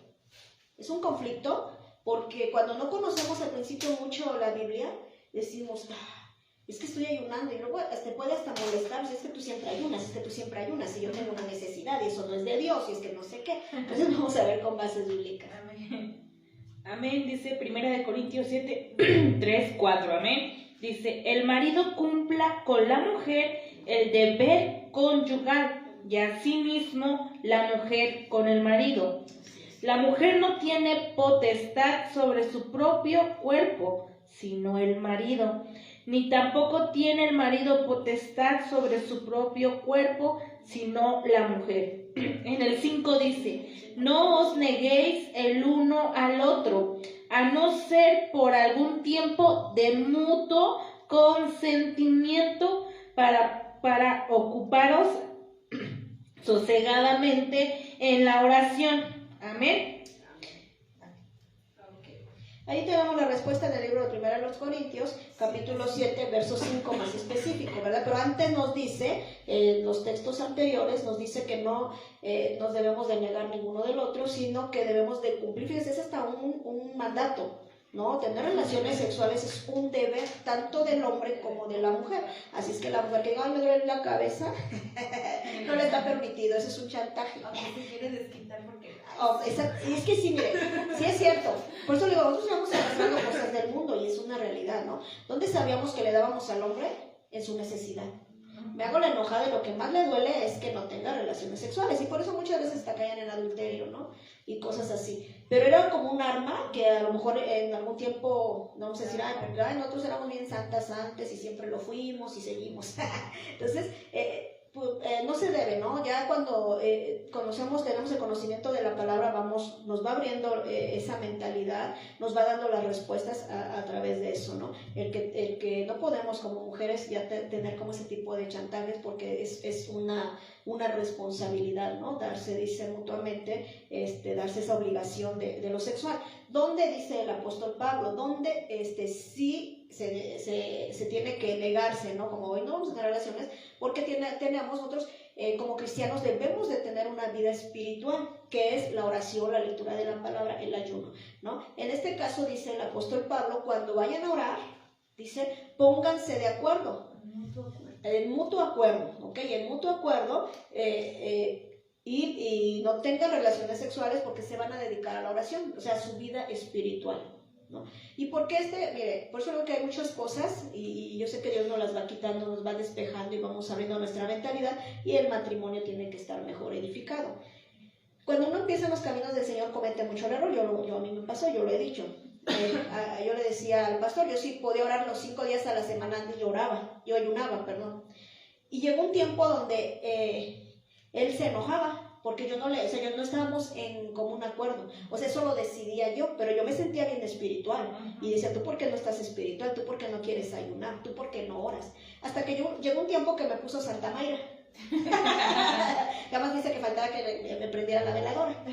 Es un conflicto porque cuando no conocemos al principio mucho la Biblia, decimos, es que estoy ayunando, y luego te puede hasta molestar, si es que tú siempre ayunas, y yo tengo una necesidad, y eso no es de Dios, y es que no sé qué. Entonces vamos a ver con bases bíblicas. Amén, dice 1 Corintios 7, 3, 4, amén. Dice: el marido cumpla con la mujer el deber conyugal, y asimismo la mujer con el marido. La mujer no tiene potestad sobre su propio cuerpo, sino el marido, ni tampoco tiene el marido potestad sobre su propio cuerpo, sino la mujer. En el 5 dice: no os neguéis el uno al otro, a no ser por algún tiempo de mutuo consentimiento para ocuparos sosegadamente en la oración. Amén. Ahí tenemos la respuesta del libro de 1 Corintios, capítulo 7, verso 5 más específico, ¿verdad? Pero antes nos dice, los textos anteriores nos dice que no nos debemos de negar ninguno del otro, sino que debemos de cumplir. Fíjense, es hasta un mandato, ¿no? Tener relaciones sexuales es un deber tanto del hombre como de la mujer. Así es que la mujer que diga, ay, me duele la cabeza, no le está permitido, eso es un chantaje. Aunque se quiere desquitar porque... Y es que sí, mire, sí es cierto. Por eso le digo, nosotros vamos arrastrando cosas del mundo y es una realidad, ¿no? ¿Dónde sabíamos que le dábamos al hombre? En su necesidad. Me hago la enojada y lo que más le duele es que no tenga relaciones sexuales, y por eso muchas veces hasta caen en adulterio, ¿no? Y cosas así. Pero era como un arma que a lo mejor en algún tiempo, no vamos a decir, ay, nosotros éramos bien santas antes y siempre lo fuimos y seguimos. Entonces, no se debe, ¿no? Ya cuando tenemos el conocimiento de la palabra, nos va abriendo esa mentalidad, nos va dando las respuestas a través de eso, ¿no? El que no podemos como mujeres ya tener como ese tipo de chantajes, porque es una responsabilidad, ¿no? Dice mutuamente, darse esa obligación de lo sexual. ¿Dónde dice el apóstol Pablo? ¿Dónde sí se tiene que negarse, ¿no? Como hoy no vamos a tener relaciones, porque tenemos nosotros como cristianos debemos de tener una vida espiritual, que es la oración, la lectura de la palabra, el ayuno, ¿no? En este caso dice el apóstol Pablo, cuando vayan a orar, dice, pónganse de acuerdo, el mutuo acuerdo, ¿ok? El mutuo acuerdo, y no tengan relaciones sexuales porque se van a dedicar a la oración, o sea, su vida espiritual, ¿no? Y porque mire, por eso creo que hay muchas cosas y yo sé que Dios nos las va quitando, nos va despejando y vamos abriendo nuestra mentalidad, y el matrimonio tiene que estar mejor edificado. Cuando uno empieza en los caminos del Señor comete mucho el error. Yo a mí me pasó, yo lo he dicho. Yo le decía al pastor, yo sí podía orar los 5 días a la semana, antes yo ayunaba, perdón. Y llegó un tiempo donde él se enojaba porque yo no estábamos en común acuerdo. O sea, eso lo decidía yo, pero yo me sentía bien espiritual. Y decía, ¿tú por qué no estás espiritual? ¿Tú por qué no quieres ayunar? ¿Tú por qué no oras? Hasta que llegó un tiempo que me puso Santa Mayra. Además dice que faltaba que me prendiera la veladora.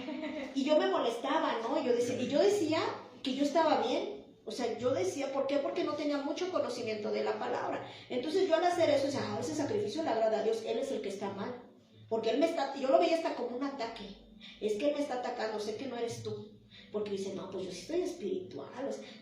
Y yo me molestaba, ¿no? Y yo decía que yo estaba bien. O sea, yo decía, ¿por qué? Porque no tenía mucho conocimiento de la palabra. Entonces yo al hacer eso, decía, ese sacrificio le agrada a Dios, Él es el que está mal. Porque yo lo veía hasta como un ataque. Es que Él me está atacando, sé que no eres tú. Porque dice, no, pues yo sí estoy espiritual.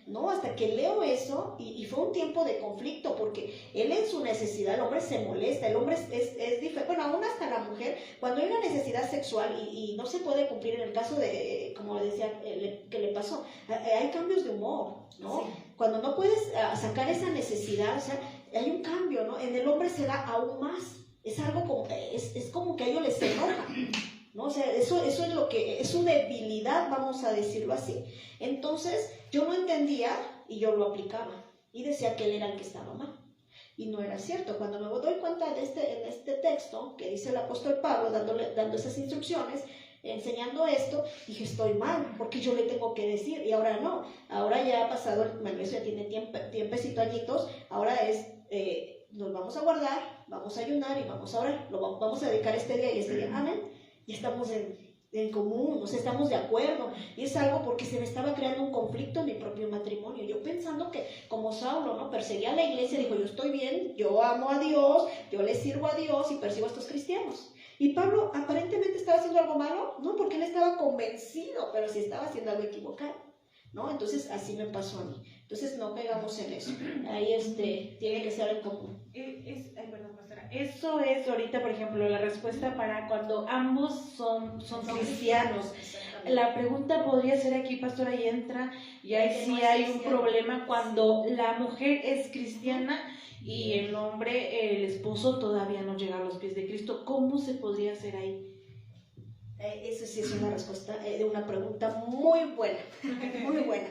No, hasta que leo eso, y fue un tiempo de conflicto, porque él en su necesidad, el hombre se molesta, el hombre es diferente. Bueno, aún hasta la mujer, cuando hay una necesidad sexual y no se puede cumplir, en el caso de, como le decía, que le pasó, hay cambios de humor, ¿no? Sí. Cuando no puedes sacar esa necesidad, o sea, hay un cambio, ¿no? En el hombre se da aún más. Es algo como, es como que a ellos les enoja, ¿no? O sea, eso es lo que, es su debilidad, vamos a decirlo así. Entonces, yo no entendía y yo lo aplicaba. Y decía que él era el que estaba mal. Y no era cierto. Cuando me doy cuenta en este texto que dice el apóstol Pablo, dando esas instrucciones, enseñando esto, dije, estoy mal, porque yo le tengo que decir. Y ahora no. Ahora ya ha pasado, bueno, eso ya tiene tiempecito, añitos. Ahora es, nos vamos a guardar, vamos a ayunar y vamos a orar. Vamos a dedicar este día y este día. Amén. Y estamos en común, o sea, estamos de acuerdo. Y es algo porque se me estaba creando un conflicto en mi propio matrimonio. Yo pensando que, como Saulo, ¿no? Perseguía a la iglesia, dijo, yo estoy bien, yo amo a Dios, yo le sirvo a Dios y persigo a estos cristianos. Y Pablo aparentemente estaba haciendo algo malo, no, porque él estaba convencido, pero sí estaba haciendo algo equivocado, ¿no? Entonces, así me pasó a mí. Entonces, no pegamos en eso. Ahí tiene que ser en común. Perdón, pastora. Eso es ahorita, por ejemplo, la respuesta para cuando ambos son cristianos. La pregunta podría ser aquí, pastora, y entra, y ahí sí hay un problema cuando la mujer es cristiana y el hombre, el esposo, todavía no llega a los pies de Cristo. ¿Cómo se podría hacer ahí? Esa sí es una respuesta de una pregunta muy buena, muy buena.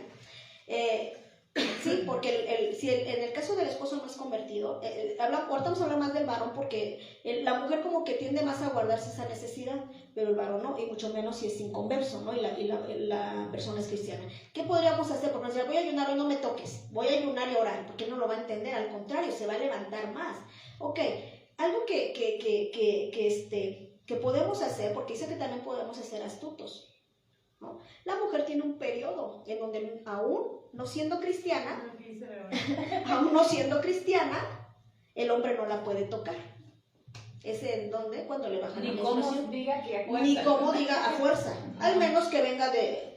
Sí, porque si en el caso del esposo no es convertido, ahorita vamos a hablar más del varón porque la mujer como que tiende más a guardarse esa necesidad, pero el varón no, y mucho menos si es inconverso, ¿no? Y la persona es cristiana. ¿Qué podríamos hacer? Porque nos dice, voy a ayunar, hoy no me toques, voy a ayunar y orar, porque no lo va a entender, al contrario, se va a levantar más. Ok, algo que podemos hacer, porque dice que también podemos ser astutos, ¿no? La mujer tiene un periodo en donde aún no siendo cristiana, el hombre no la puede tocar. ¿Es en donde? Cuando le bajan la menstruación. Ni cómo diga a fuerza. Al menos que venga de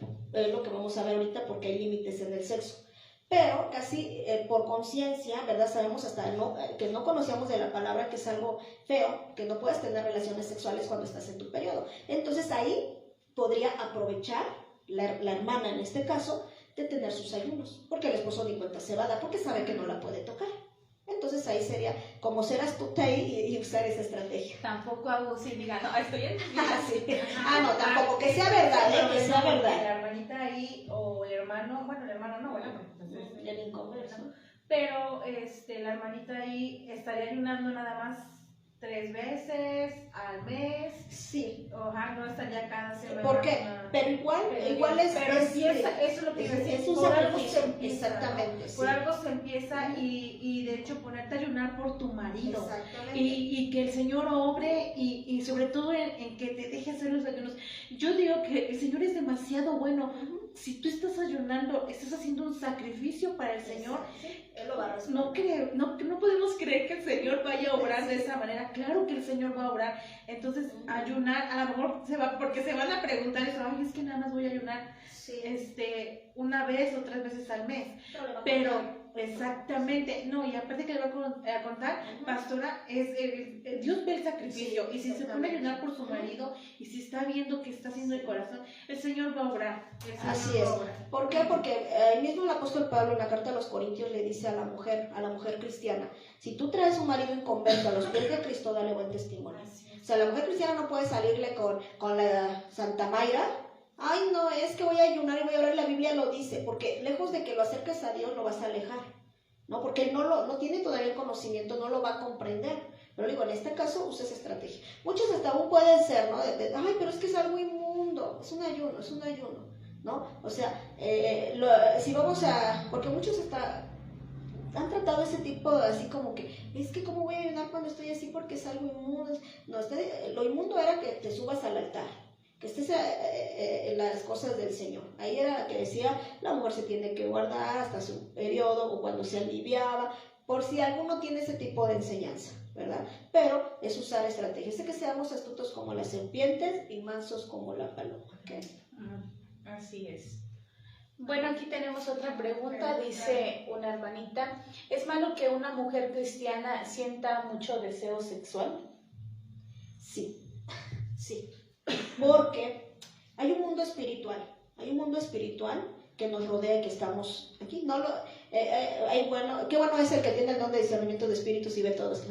lo que vamos a ver ahorita, porque hay límites en el sexo. Pero casi por conciencia, ¿verdad? Sabemos hasta que no conocíamos de la palabra, que es algo feo, que no puedes tener relaciones sexuales cuando estás en tu periodo. Entonces ahí podría aprovechar la hermana en este caso de tener sus ayunos, porque el esposo ni cuenta se va a dar porque sabe que no la puede tocar. Entonces ahí sería como ser astuta y usar esa estrategia. Tampoco hago sin diga, no, estoy en mi vida. Sí. No, tampoco, que sea verdad, que sea verdad. La hermanita ahí, o el hermano, bueno, el hermano no, bueno, Y el inconverso. pero la hermanita ahí estaría ayunando nada más 3 veces al mes. Sí. Ojalá no estaría cada semana. ¿Por qué? Pero igual es... Pero empieza, eso es lo que es un sacrificio. Exactamente. ¿no? Por algo se empieza y de hecho ponerte a ayunar por tu marido. Exactamente. Y que el Señor obre y sobre todo en que te deje hacer los ayunos. Yo digo que el Señor es demasiado bueno. Si tú estás ayunando, estás haciendo un sacrificio para el Señor. Sí, Él lo va a responder. No podemos creer que el Señor vaya a obrar de esa manera. Claro que el Señor va a obrar. Entonces, ayunar, a lo mejor porque se van a preguntar eso, ay, es que nada más voy a ayunar una vez o 3 veces al mes. Pero exactamente, no, y aparte que le voy a contar, pastora, Dios ve el sacrificio, y si se pone a ayunar por su marido, y si está viendo que está haciendo el corazón, el Señor va a obrar. Así es. ¿Por qué? Porque ahí mismo el apóstol Pablo en la carta a los Corintios le dice a la mujer cristiana, si tú traes un marido inconverso a los pies de Cristo, dale buen testimonio. O sea, la mujer cristiana no puede salirle con la Santa Mayra, ay no, es que voy a ayunar y voy a orar, la Biblia lo dice, porque lejos de que lo acerques a Dios, lo vas a alejar, ¿no? Porque él no tiene todavía el conocimiento, no lo va a comprender. Pero digo, en este caso usa esa estrategia. Muchos hasta aún pueden ser, ¿no? Ay, pero es que es algo inmundo, es un ayuno, ¿no? O sea, si vamos a... Porque muchos han tratado ese tipo, así como que, es que cómo voy a ayunar cuando estoy así porque es algo inmundo. No, lo inmundo era que te subas al altar, que estés en las cosas del Señor. Ahí era que decía, la mujer se tiene que guardar hasta su periodo o cuando se aliviaba, por si alguno tiene ese tipo de enseñanza, ¿verdad? Pero es usar estrategias. Sé que seamos astutos como las serpientes y mansos como la paloma, ¿ok? Así es. Bueno, aquí tenemos otra pregunta, dice una hermanita, ¿es malo que una mujer cristiana sienta mucho deseo sexual? Sí, porque hay un mundo espiritual que nos rodea y que estamos aquí. qué bueno es el que tiene el don de discernimiento de espíritus y ve todos.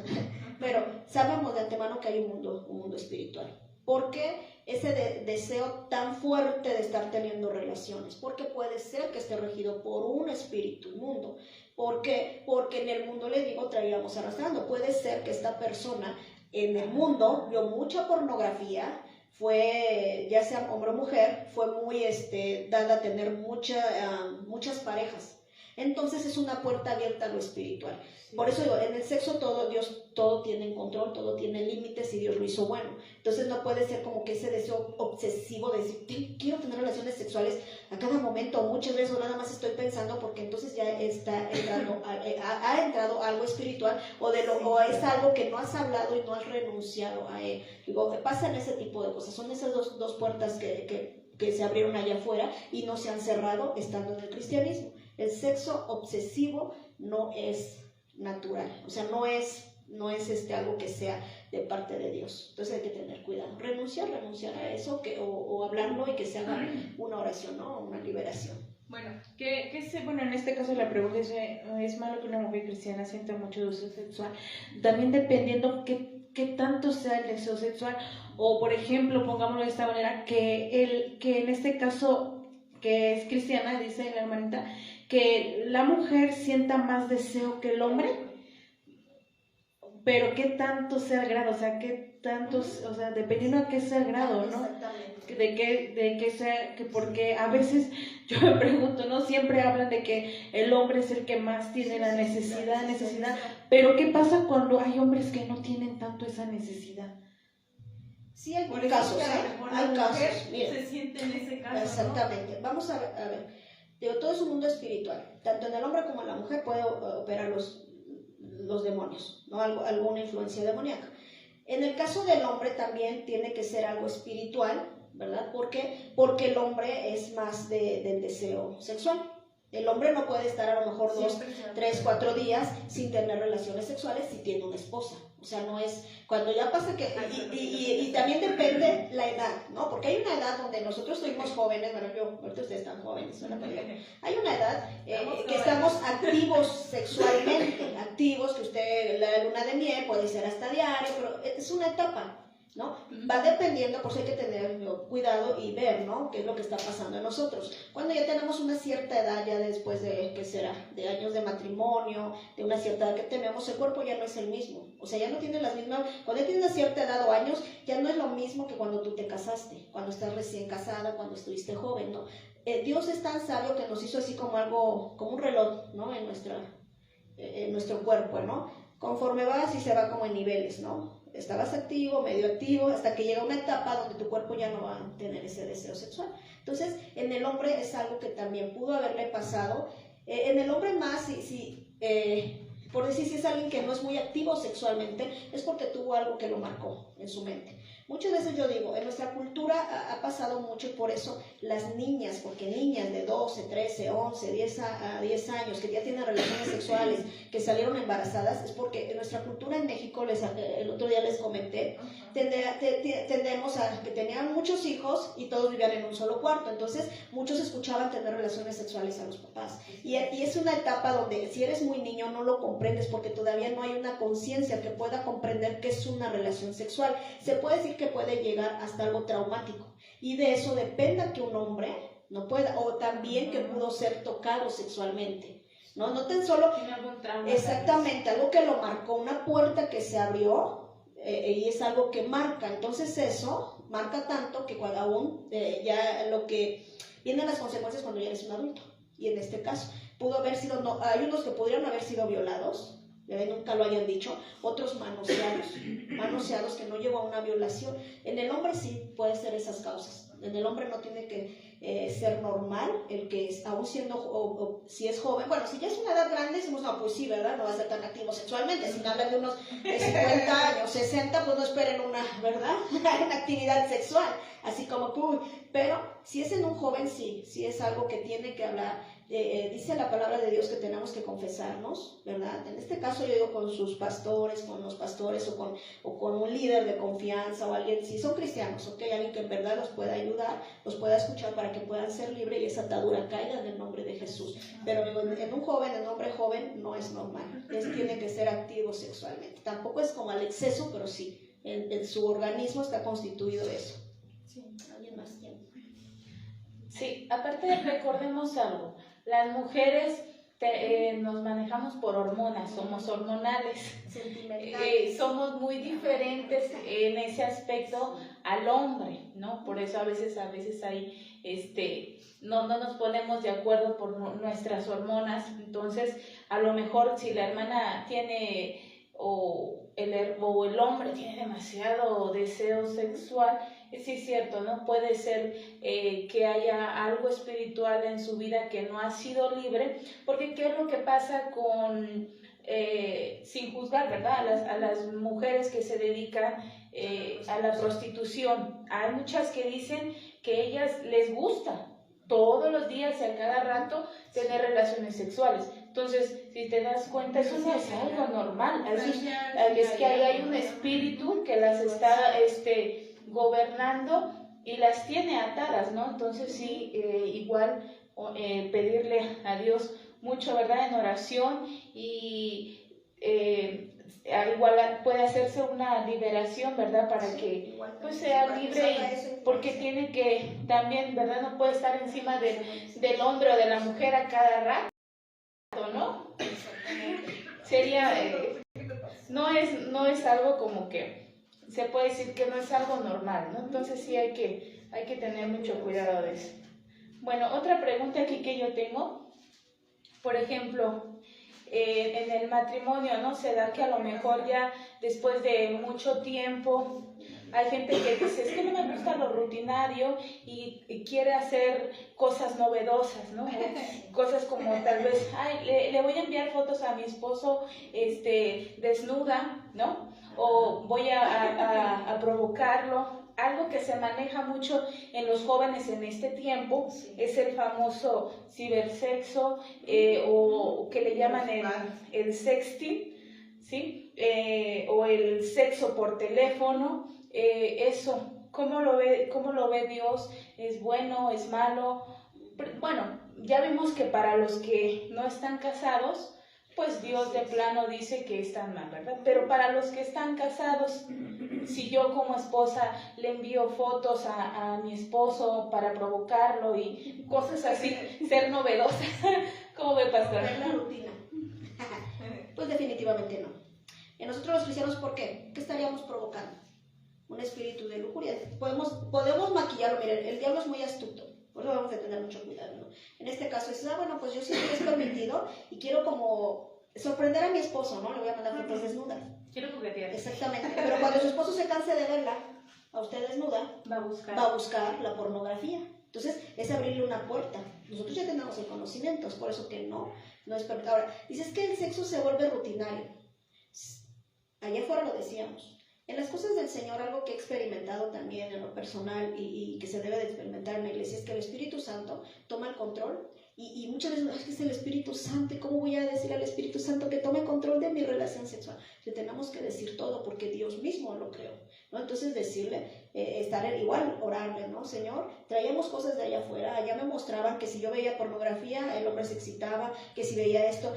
Pero sabemos de antemano que hay un mundo espiritual. ¿Por qué ese deseo tan fuerte de estar teniendo relaciones? Porque puede ser que esté regido por un espíritu inmundo. ¿Por qué? Porque en el mundo, le digo, traíamos arrastrando. Puede ser que esta persona en el mundo vio mucha pornografía, fue, ya sea hombre o mujer, fue muy dada a tener muchas parejas. Entonces es una puerta abierta a lo espiritual. Por eso digo, en el sexo Dios todo tiene control, todo tiene límites y Dios lo hizo bueno. Entonces no puede ser como que ese deseo obsesivo de decir, quiero tener relaciones sexuales a cada momento, muchas veces, o nada más estoy pensando, porque entonces ya está entrando, ha entrado algo espiritual, o es algo que no has hablado y no has renunciado a él. Digo, pasan ese tipo de cosas, son esas dos puertas que se abrieron allá afuera y no se han cerrado estando en el cristianismo. El sexo obsesivo no es natural, o sea, no es algo que sea de parte de Dios. Entonces hay que tener cuidado, renunciar a eso, o hablarlo y que se haga una oración, ¿no? Una liberación. Bueno, bueno, en este caso la pregunta es malo que una mujer cristiana sienta mucho deseo sexual, también dependiendo qué tanto sea el deseo sexual, o por ejemplo, pongámoslo de esta manera, que en este caso, que es cristiana, dice la hermanita, que la mujer sienta más deseo que el hombre, pero qué tanto sea el grado, o sea, qué tantos, o sea, dependiendo a qué sea el grado, ¿no? Exactamente. De qué sea, que porque a veces yo me pregunto, ¿no? Siempre hablan de que el hombre es el que más tiene la necesidad, pero ¿qué pasa cuando hay hombres que no tienen tanto esa necesidad? Sí, hay casos, hay casos. Se siente en ese caso, exactamente, ¿no? Vamos a ver. Digo, todo es un mundo espiritual. Tanto en el hombre como en la mujer puede operar los demonios, ¿no? Alguna influencia demoníaca. En el caso del hombre también tiene que ser algo espiritual, ¿verdad? ¿Por qué? Porque el hombre es más del deseo sexual. El hombre no puede estar a lo mejor 2, 3, 4 días sin tener relaciones sexuales si tiene una esposa. O sea, no es cuando ya pasa que... Y también depende la edad, ¿no? Porque hay una edad donde nosotros fuimos jóvenes, bueno, ahorita ustedes están jóvenes, ¿no? Hay una edad que estamos activos sexualmente, activos, que usted, la luna de miel puede ser hasta diario, pero es una etapa, ¿no? Va dependiendo, por eso hay que tener cuidado y ver, ¿no? Qué es lo que está pasando en nosotros. Cuando ya tenemos una cierta edad, ya después de, ¿qué será? De años de matrimonio, de una cierta edad que tenemos, el cuerpo ya no es el mismo. O sea, ya no tiene las mismas, cuando ya tienes una cierta edad o años, ya no es lo mismo que cuando tú te casaste, cuando estás recién casada, cuando estuviste joven, ¿no? Dios es tan sabio que nos hizo así como algo, como un reloj, ¿no? En nuestro cuerpo, ¿no? Conforme va, así se va como en niveles, ¿no? Estabas activo, medio activo, hasta que llega una etapa donde tu cuerpo ya no va a tener ese deseo sexual. Entonces, en el hombre es algo que también pudo haberle pasado. En el hombre más, por decir, si es alguien que no es muy activo sexualmente, es porque tuvo algo que lo marcó en su mente. Muchas veces yo digo, en nuestra cultura ha pasado mucho, y por eso las niñas, porque niñas de 12, 13, 11, 10 años que ya tienen relaciones sexuales, que salieron embarazadas, es porque en nuestra cultura en México, el otro día les comenté, tendemos a que tenían muchos hijos y todos vivían en un solo cuarto, entonces muchos escuchaban tener relaciones sexuales a los papás. Y es una etapa donde si eres muy niño no lo comprendes porque todavía no hay una conciencia que pueda comprender qué es una relación sexual. Se puede decir que puede llegar hasta algo traumático y de eso depende que un hombre no pueda, o también que pudo ser tocado sexualmente, no tan solo exactamente algo que lo marcó, una puerta que se abrió, y es algo que marca. Entonces eso marca tanto que cuando aún ya lo que vienen las consecuencias cuando ya eres un adulto. Y en este caso pudo haber sido, no, hay unos que pudieron haber sido violados, nunca lo hayan dicho, otros manoseados que no llevó a una violación. En el hombre sí puede ser esas causas. En el hombre no tiene que ser normal el que aún siendo, o si es joven, bueno, si ya es una edad grande, decimos, no, pues sí, ¿verdad? No va a ser tan activo sexualmente. Si hablan de unos 50 años, 60, pues no esperen una, ¿verdad? Una actividad sexual, así como, pero si es en un joven, sí es algo que tiene que hablar dice la palabra de Dios que tenemos que confesarnos, ¿verdad? En este caso yo digo con sus pastores, con los pastores o con un líder de confianza o alguien, si son cristianos, ¿ok? Alguien que en verdad los pueda ayudar, los pueda escuchar para que puedan ser libres y esa atadura caiga en el nombre de Jesús. Pero en un joven, en un hombre joven, no es normal. Tiene que ser activo sexualmente. Tampoco es como al exceso, pero sí, en su organismo está constituido de eso. Sí. ¿Alguien más tiene? Sí, aparte recordemos algo, las mujeres nos manejamos por hormonas, somos hormonales, somos muy diferentes en ese aspecto al hombre, ¿no? Por eso a veces hay, no nos ponemos de acuerdo por nuestras hormonas. Entonces a lo mejor si la hermana tiene o el hombre tiene demasiado deseo sexual, sí es cierto, ¿no? Puede ser que haya algo espiritual en su vida que no ha sido libre, porque ¿qué es lo que pasa con, sin juzgar, ¿verdad? A las mujeres que se dedican a la prostitución? Hay muchas que dicen que a ellas les gusta todos los días y a cada rato tener relaciones sexuales. Entonces, si te das cuenta, eso no es algo normal. Es que ahí hay un espíritu que las está gobernando y las tiene atadas, ¿no? Entonces sí, igual pedirle a Dios mucho, ¿verdad? En oración y igual puede hacerse una liberación, ¿verdad? Para que pues sea libre, porque tiene que también, ¿verdad? No puede estar encima del hombro de la mujer a cada rato, ¿no? Sería, no es algo como que se puede decir que no es algo normal, ¿no? Entonces sí hay que tener mucho cuidado de eso. Bueno, otra pregunta aquí que yo tengo, por ejemplo, en el matrimonio, ¿no? Se da que a lo mejor ya después de mucho tiempo hay gente que dice, es que no me gusta lo rutinario y quiere hacer cosas novedosas, ¿no? Cosas como tal vez, le voy a enviar fotos a mi esposo desnuda, ¿no? O voy a provocarlo. Algo que se maneja mucho en los jóvenes en este tiempo es el famoso cibersexo o que le llaman el sexting, ¿sí? O el sexo por teléfono. Eso, ¿cómo lo ve Dios? ¿Es bueno? ¿Es malo? Bueno, ya vimos que para los que no están casados, pues Dios de plano dice que están mal, ¿verdad? Pero para los que están casados, si yo como esposa le envío fotos a mi esposo para provocarlo y cosas así, ser novedosa, ¿cómo ve, pastor? La rutina. Pues definitivamente no. En nosotros los cristianos, ¿por qué? ¿Qué estaríamos provocando? Un espíritu de lujuria. Podemos maquillarlo. Miren, el diablo es muy astuto. Por eso vamos a tener mucho cuidado, ¿no? En este caso dices, bueno, pues yo sí es permitido y quiero como sorprender a mi esposo, ¿no? Le voy a mandar fotos desnudas. Quiero juguetear. Exactamente. Pero cuando su esposo se canse de verla, a usted desnuda, va a buscar la pornografía. Entonces, es abrirle una puerta. Nosotros ya tenemos el conocimiento, es por eso que no es permitido. Ahora, dices que el sexo se vuelve rutinario. Allá afuera lo decíamos. En las cosas del Señor, algo que he experimentado también en lo personal y que se debe de experimentar en la iglesia es que el Espíritu Santo toma el control y muchas veces, es que es el Espíritu Santo, ¿y cómo voy a decir al Espíritu Santo que tome control de mi relación sexual? Le tenemos que decir todo porque Dios mismo lo creó, ¿no? Entonces decirle, estar igual, orarle, ¿no? Señor, traíamos cosas de allá afuera, allá me mostraban que si yo veía pornografía, el hombre se excitaba, que si veía esto,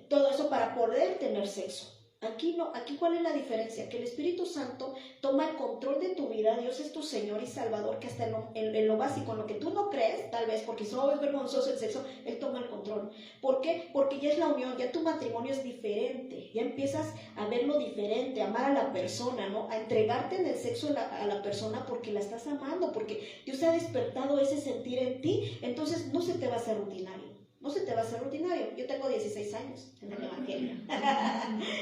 todo eso para poder tener sexo. Aquí no, aquí ¿cuál es la diferencia? Que el Espíritu Santo toma el control de tu vida, Dios es tu Señor y Salvador, que hasta en lo básico, en lo que tú no crees, tal vez, porque no es vergonzoso el sexo, Él toma el control. ¿Por qué? Porque ya es la unión, ya tu matrimonio es diferente, ya empiezas a verlo diferente, a amar a la persona, ¿no? A entregarte en el sexo a la persona porque la estás amando, porque Dios ha despertado ese sentir en ti, entonces no se te va a hacer rutinario. No se te va a hacer rutinario. Yo tengo 16 años en el Evangelio.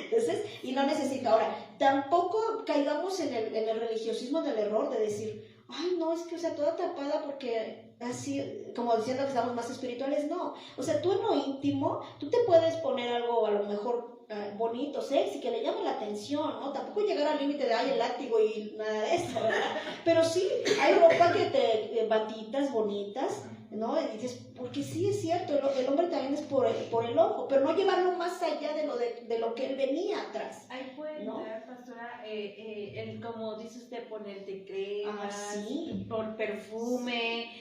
Entonces, y no necesito. Ahora, tampoco caigamos en el religiosismo del error de decir, ay, no, es que, o sea, toda tapada porque así, como diciendo que estamos más espirituales. No. O sea, tú en lo íntimo, tú te puedes poner algo a lo mejor bonito, sexy, que le llame la atención, ¿no? Tampoco llegar al límite de, ay, el látigo y nada de eso, ¿verdad? Pero sí, hay ropa batitas bonitas, ¿no? Y dices, porque sí es cierto, el hombre también es por el ojo, pero no llevarlo más allá de lo que él venía atrás. Ahí puede ¿no? entrar, pastora, como dice usted, ponerte cremas, sí. por perfume,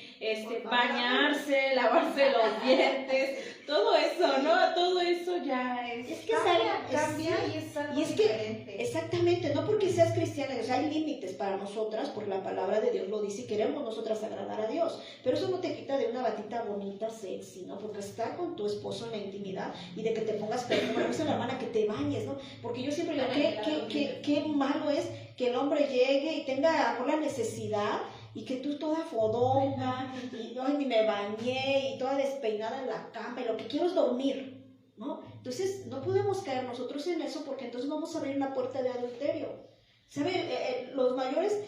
bañarse, lavarse los dientes, todo eso, ¿no? Todo eso ya es que cambia y es algo diferente. Exactamente, no porque seas cristiana, o sea, hay límites para nosotras, porque la palabra de Dios lo dice y queremos nosotras agradar a Dios, pero eso no te quita de una batita bonita, sexy, ¿no? Porque estar con tu esposo en la intimidad y de que te pongas perfume, dice la hermana, que te bañes, ¿no? Porque yo siempre digo, qué malo es que el hombre llegue y tenga por la necesidad y que tú toda fodonga y ay, ni me bañé y toda despeinada en la cama y lo que quiero es dormir, ¿no? Entonces no podemos caer nosotros en eso, porque entonces vamos a abrir una puerta de adulterio. ¿Saben? Los mayores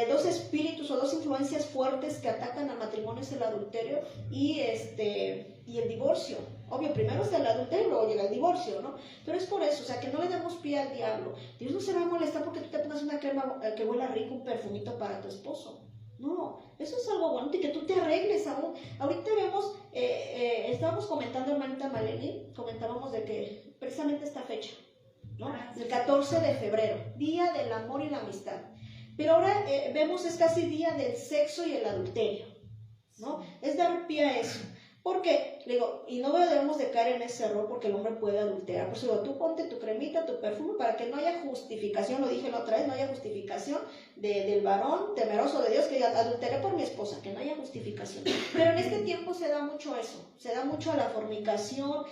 dos espíritus o dos influencias fuertes que atacan al matrimonio es el adulterio y el divorcio. Obvio, primero está el adulterio, luego llega el divorcio, ¿no? Pero es por eso, o sea, que no le demos pie al diablo. Dios no se va a molestar porque tú te pongas una crema que huela rico, un perfumito para tu esposo. No, eso es algo bonito y que tú te arregles aún. Ahorita vemos, estábamos comentando, hermanita Maleni, comentábamos de que precisamente esta fecha, ¿no? El 14 de febrero, Día del Amor y la Amistad. Pero ahora vemos es casi Día del Sexo y el Adulterio, ¿no? Es dar pie a eso. ¿Por qué? Le digo, y no debemos de caer en ese error porque el hombre puede adulterar. Por eso digo, tú ponte tu cremita, tu perfume, para que no haya justificación, lo dije la otra vez, no haya justificación del varón temeroso de Dios que adulteré por mi esposa, que no haya justificación. Pero en este tiempo se da mucho eso, se da mucho a la fornicación.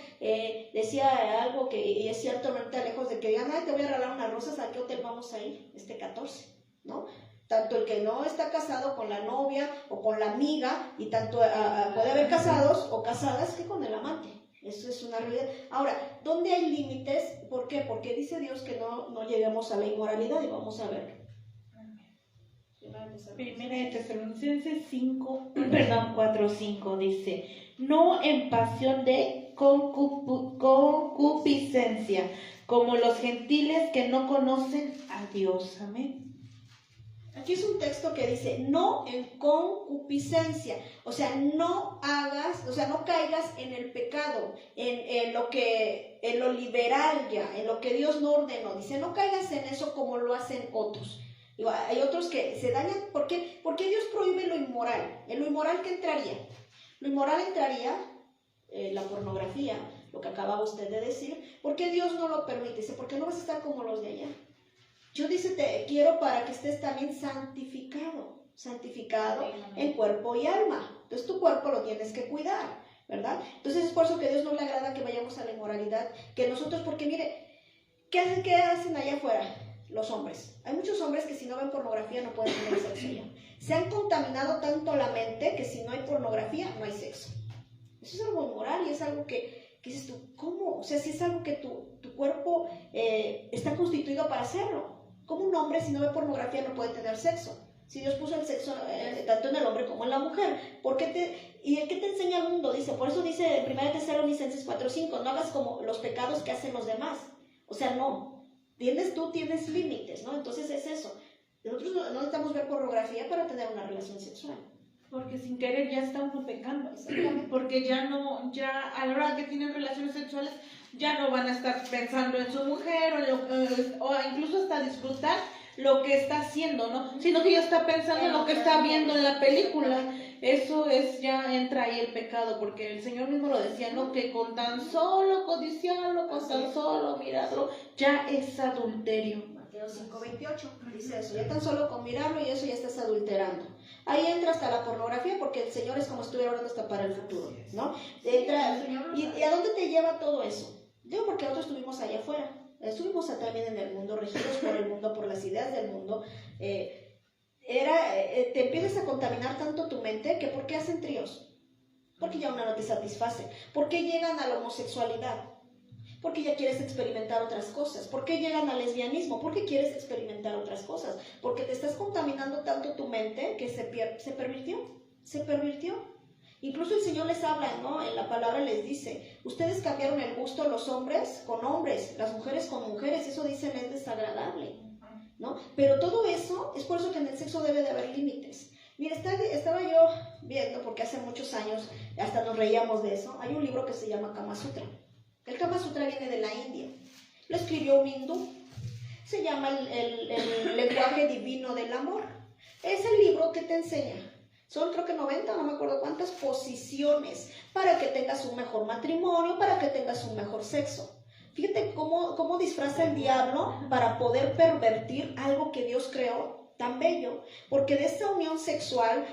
Decía algo que, y es cierto, no está lejos de que digan, ay, te voy a regalar unas rosas, ¿a qué hotel vamos a ir? 14, ¿no? Tanto el que no está casado con la novia o con la amiga, y tanto puede haber casados o casadas que con el amante. Eso es una realidad. Ahora, ¿dónde hay límites? ¿Por qué? Porque dice Dios que no lleguemos a la inmoralidad, y vamos a verlo. Primera de Tesalonicenses 4:5 dice, no en pasión de concupiscencia, como los gentiles que no conocen a Dios. Amén. Aquí es un texto que dice, no en concupiscencia, o sea, no caigas en el pecado, en lo liberal ya, en lo que Dios no ordenó. Dice, no caigas en eso como lo hacen otros. Digo, hay otros que se dañan. ¿Por qué? Porque Dios prohíbe lo inmoral. ¿En lo inmoral qué entraría? Lo inmoral entraría la pornografía, lo que acababa usted de decir. ¿Por qué Dios no lo permite? Dice, porque no vas a estar como los de allá. Yo dice, te quiero para que estés también santificado en cuerpo y alma. Entonces tu cuerpo lo tienes que cuidar, ¿verdad? Entonces es por eso que a Dios no le agrada que vayamos a la inmoralidad, que nosotros, porque mire, ¿qué hacen allá afuera los hombres? Hay muchos hombres que si no ven pornografía no pueden tener sexo ya. Se han contaminado tanto la mente que si no hay pornografía no hay sexo. Eso es algo inmoral y es algo que dices tú, ¿cómo? O sea, si es algo que tu cuerpo está constituido para hacerlo. ¿Cómo un hombre si no ve pornografía no puede tener sexo? Si Dios puso el sexo tanto en el hombre como en la mujer. ¿Y el que te enseña el mundo? Dice, por eso dice en 1 Tesalonicenses 4:5, no hagas como los pecados que hacen los demás. O sea, no. Tú tienes límites, ¿no? Entonces es eso. Nosotros no necesitamos ver pornografía para tener una relación sexual. Porque sin querer ya está uno pecando. Porque ya a la hora que tienen relaciones sexuales, ya no van a estar pensando en su mujer o incluso hasta disfrutar lo que está haciendo, ¿no? Sino que ya está pensando en lo que está viendo en la película. Eso ya entra ahí el pecado, porque el Señor mismo lo decía, ¿no? Que con tan solo codiciarlo, con tan solo mirarlo, ya es adulterio. Mateo 5:28 dice eso, ya tan solo con mirarlo y eso ya estás adulterando. Ahí entra hasta la pornografía, porque el Señor es como si estuviera orando hasta para el futuro, ¿no? ¿Y a dónde te lleva todo eso? Digo, porque nosotros estuvimos allá afuera, estuvimos también en el mundo, regidos por el mundo, por las ideas del mundo. Te empiezas a contaminar tanto tu mente que ¿por qué hacen tríos? Porque ya una no te satisface. ¿Por qué llegan a la homosexualidad? Porque ya quieres experimentar otras cosas. ¿Por qué llegan al lesbianismo? Porque quieres experimentar otras cosas. Porque te estás contaminando tanto tu mente que se pervirtió. Incluso el Señor les habla, ¿no? En la palabra les dice, ustedes cambiaron el gusto los hombres con hombres, las mujeres con mujeres, eso dicen es desagradable, ¿no? Pero todo eso, es por eso que en el sexo debe de haber límites. Mira, estaba yo viendo, porque hace muchos años hasta nos reíamos de eso, hay un libro que se llama Kama Sutra. El Kama Sutra viene de la India, lo escribió un hindú, se llama el lenguaje divino del amor. Es el libro que te enseña, son creo que 90, no me acuerdo cuántas posiciones, para que tengas un mejor matrimonio, para que tengas un mejor sexo. Fíjate cómo disfraza el diablo para poder pervertir algo que Dios creó tan bello, porque de esta unión sexual,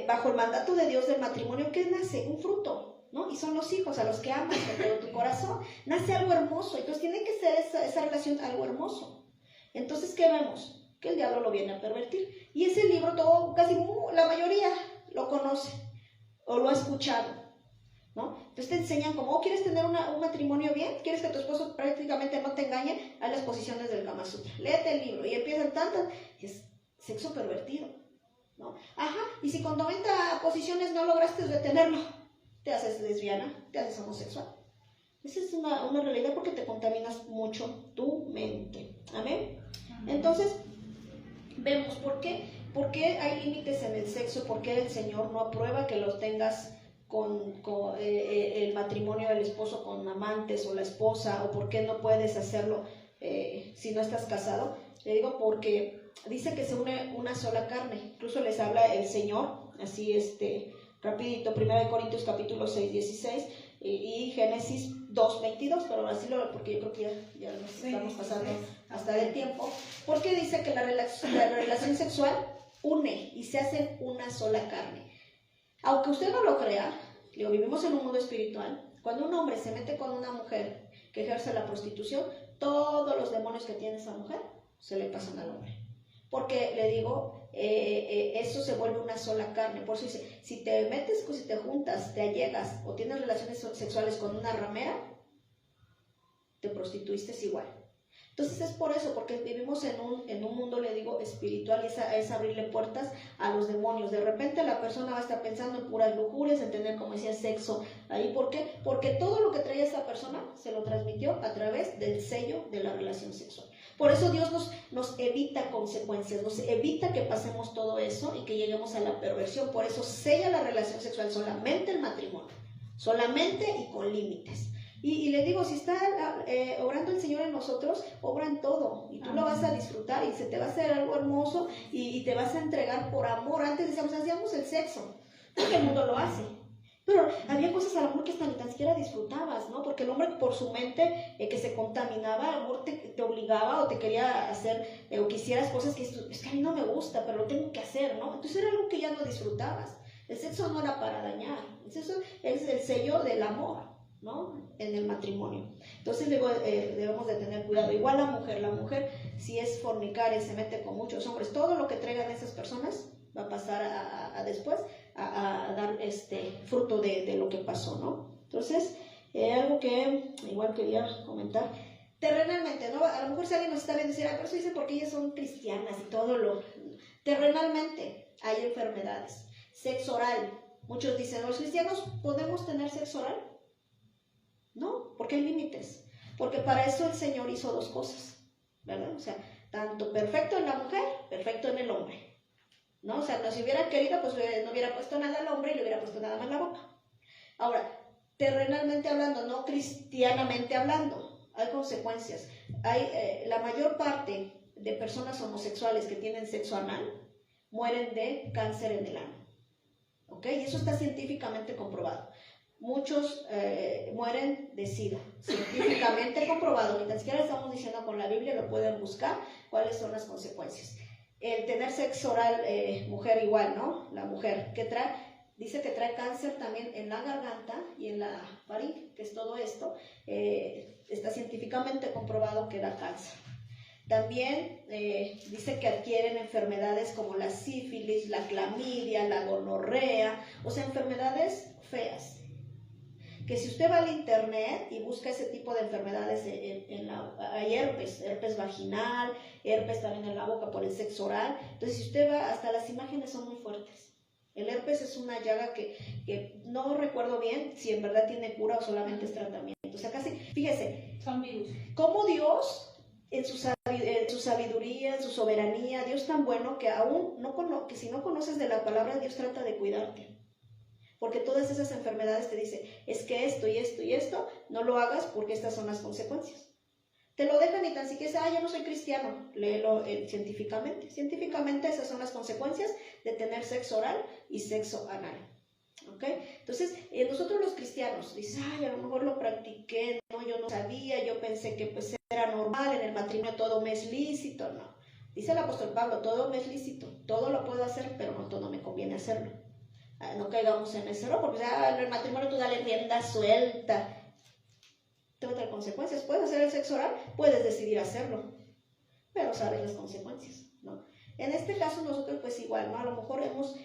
bajo el mandato de Dios del matrimonio, ¿qué nace? Un fruto, ¿no? Y son los hijos a los que amas con todo tu corazón, nace algo hermoso, entonces tiene que ser esa relación algo hermoso. Entonces, ¿qué vemos? Que el diablo lo viene a pervertir, y ese libro casi la mayoría lo conoce, o lo ha escuchado, ¿no? Entonces te enseñan como, ¿quieres tener un matrimonio bien? ¿Quieres que tu esposo prácticamente no te engañe? A las posiciones del Kama Sutra, léete el libro, y empiezan tantas, es sexo pervertido, ¿no? Ajá, y si con 90 posiciones no lograste detenerlo, te haces lesbiana, te haces homosexual. Esa es una realidad, porque te contaminas mucho tu mente. Amén. Entonces, vemos por qué hay límites en el sexo, por qué el Señor no aprueba que los tengas con el matrimonio del esposo con amantes o la esposa, o por qué no puedes hacerlo si no estás casado. Le digo porque dice que se une una sola carne. Incluso les habla el Señor, así rapidito, 1 Corintios capítulo 6, 16 y Génesis 2, 22, pero así porque yo creo que ya nos estamos pasando hasta del tiempo, porque dice que la relación sexual une y se hacen una sola carne. Aunque usted no lo crea, vivimos en un mundo espiritual. Cuando un hombre se mete con una mujer que ejerce la prostitución, todos los demonios que tiene esa mujer se le pasan al hombre. Porque le digo, eso se vuelve una sola carne. Por eso dice, si te metes, si te juntas, te allegas o tienes relaciones sexuales con una ramera, te prostituiste igual. Entonces es por eso, porque vivimos en un mundo, le digo, espiritual, y es abrirle puertas a los demonios. De repente la persona va a estar pensando en puras lujurias, en tener, como decía, sexo ahí. ¿Por qué? Porque todo lo que traía esa persona se lo transmitió a través del sello de la relación sexual. Por eso Dios nos evita consecuencias, nos evita que pasemos todo eso y que lleguemos a la perversión. Por eso sella la relación sexual solamente el matrimonio, solamente y con límites. Y le digo, si está obrando el Señor en nosotros, obra en todo, y tú lo vas a disfrutar, y se te va a hacer algo hermoso, y te vas a entregar por amor. Antes decíamos, hacíamos el sexo, porque el mundo lo hace, pero había cosas a lo mejor que tan siquiera disfrutabas, ¿no? Porque el hombre, por su mente que se contaminaba, a lo mejor te obligaba o te quería hacer, o quisieras cosas que es que a mí no me gusta, pero lo tengo que hacer, ¿no? Entonces era algo que ya no disfrutabas. El sexo no era para dañar, el sexo es el sello del amor, ¿no? En el matrimonio. Entonces debemos de tener cuidado. Igual la mujer, si es fornicaria y se mete con muchos hombres, todo lo que traigan esas personas va a pasar a después a dar fruto de lo que pasó, ¿no? Entonces, algo que igual quería comentar, terrenalmente, ¿no? A lo mejor si alguien nos está viendo y dice, pero eso dicen porque ellas son cristianas y todo lo... Terrenalmente hay enfermedades. Sexo oral. Muchos dicen, ¿los cristianos podemos tener sexo oral? No, porque hay límites. Porque para eso el Señor hizo dos cosas, ¿verdad? O sea, tanto perfecto en la mujer, perfecto en el hombre, ¿no? O sea, no, si hubiera querido, pues no hubiera puesto nada al hombre y le hubiera puesto nada más en la boca. Ahora, terrenalmente hablando, no cristianamente hablando, hay consecuencias. La mayor parte de personas homosexuales que tienen sexo anal mueren de cáncer en el ano, ¿ok? Y eso está científicamente comprobado. Muchos mueren de SIDA, científicamente comprobado, ni tan siquiera estamos diciendo con la Biblia, lo pueden buscar, cuáles son las consecuencias. El tener sexo oral, mujer igual, ¿no? La mujer, dice que trae cáncer también en la garganta y en la faringe, que es todo esto, está científicamente comprobado que da cáncer. También dice que adquieren enfermedades como la sífilis, la clamidia, la gonorrea, o sea, enfermedades feas. Que si usted va al internet y busca ese tipo de enfermedades, hay herpes vaginal, herpes también en la boca por el sexo oral. Entonces, si usted va, hasta las imágenes son muy fuertes. El herpes es una llaga que no recuerdo bien si en verdad tiene cura o solamente es tratamiento. O sea, casi, fíjese, Son virus. cómo Dios, en su sabiduría, en su soberanía, Dios tan bueno que aún que si no conoces de la palabra, Dios trata de cuidarte. Porque todas esas enfermedades te dicen, es que esto y esto y esto, no lo hagas porque estas son las consecuencias. Te lo dejan y tan siquiera, yo no soy cristiano, léelo científicamente. Científicamente esas son las consecuencias de tener sexo oral y sexo anal. ¿Ok? Entonces, nosotros los cristianos, dices, a lo mejor lo practiqué, no, yo no sabía, yo pensé que pues era normal, en el matrimonio todo me es lícito, no. Dice el apóstol Pablo, todo me es lícito, todo lo puedo hacer, pero no todo me conviene hacerlo. No caigamos en ese error, porque en el matrimonio tú dale rienda suelta. Te va a traer consecuencias. Puedes hacer el sexo oral, puedes decidir hacerlo, pero sabes las consecuencias, ¿no? En este caso nosotros pues igual, ¿no? A lo mejor hemos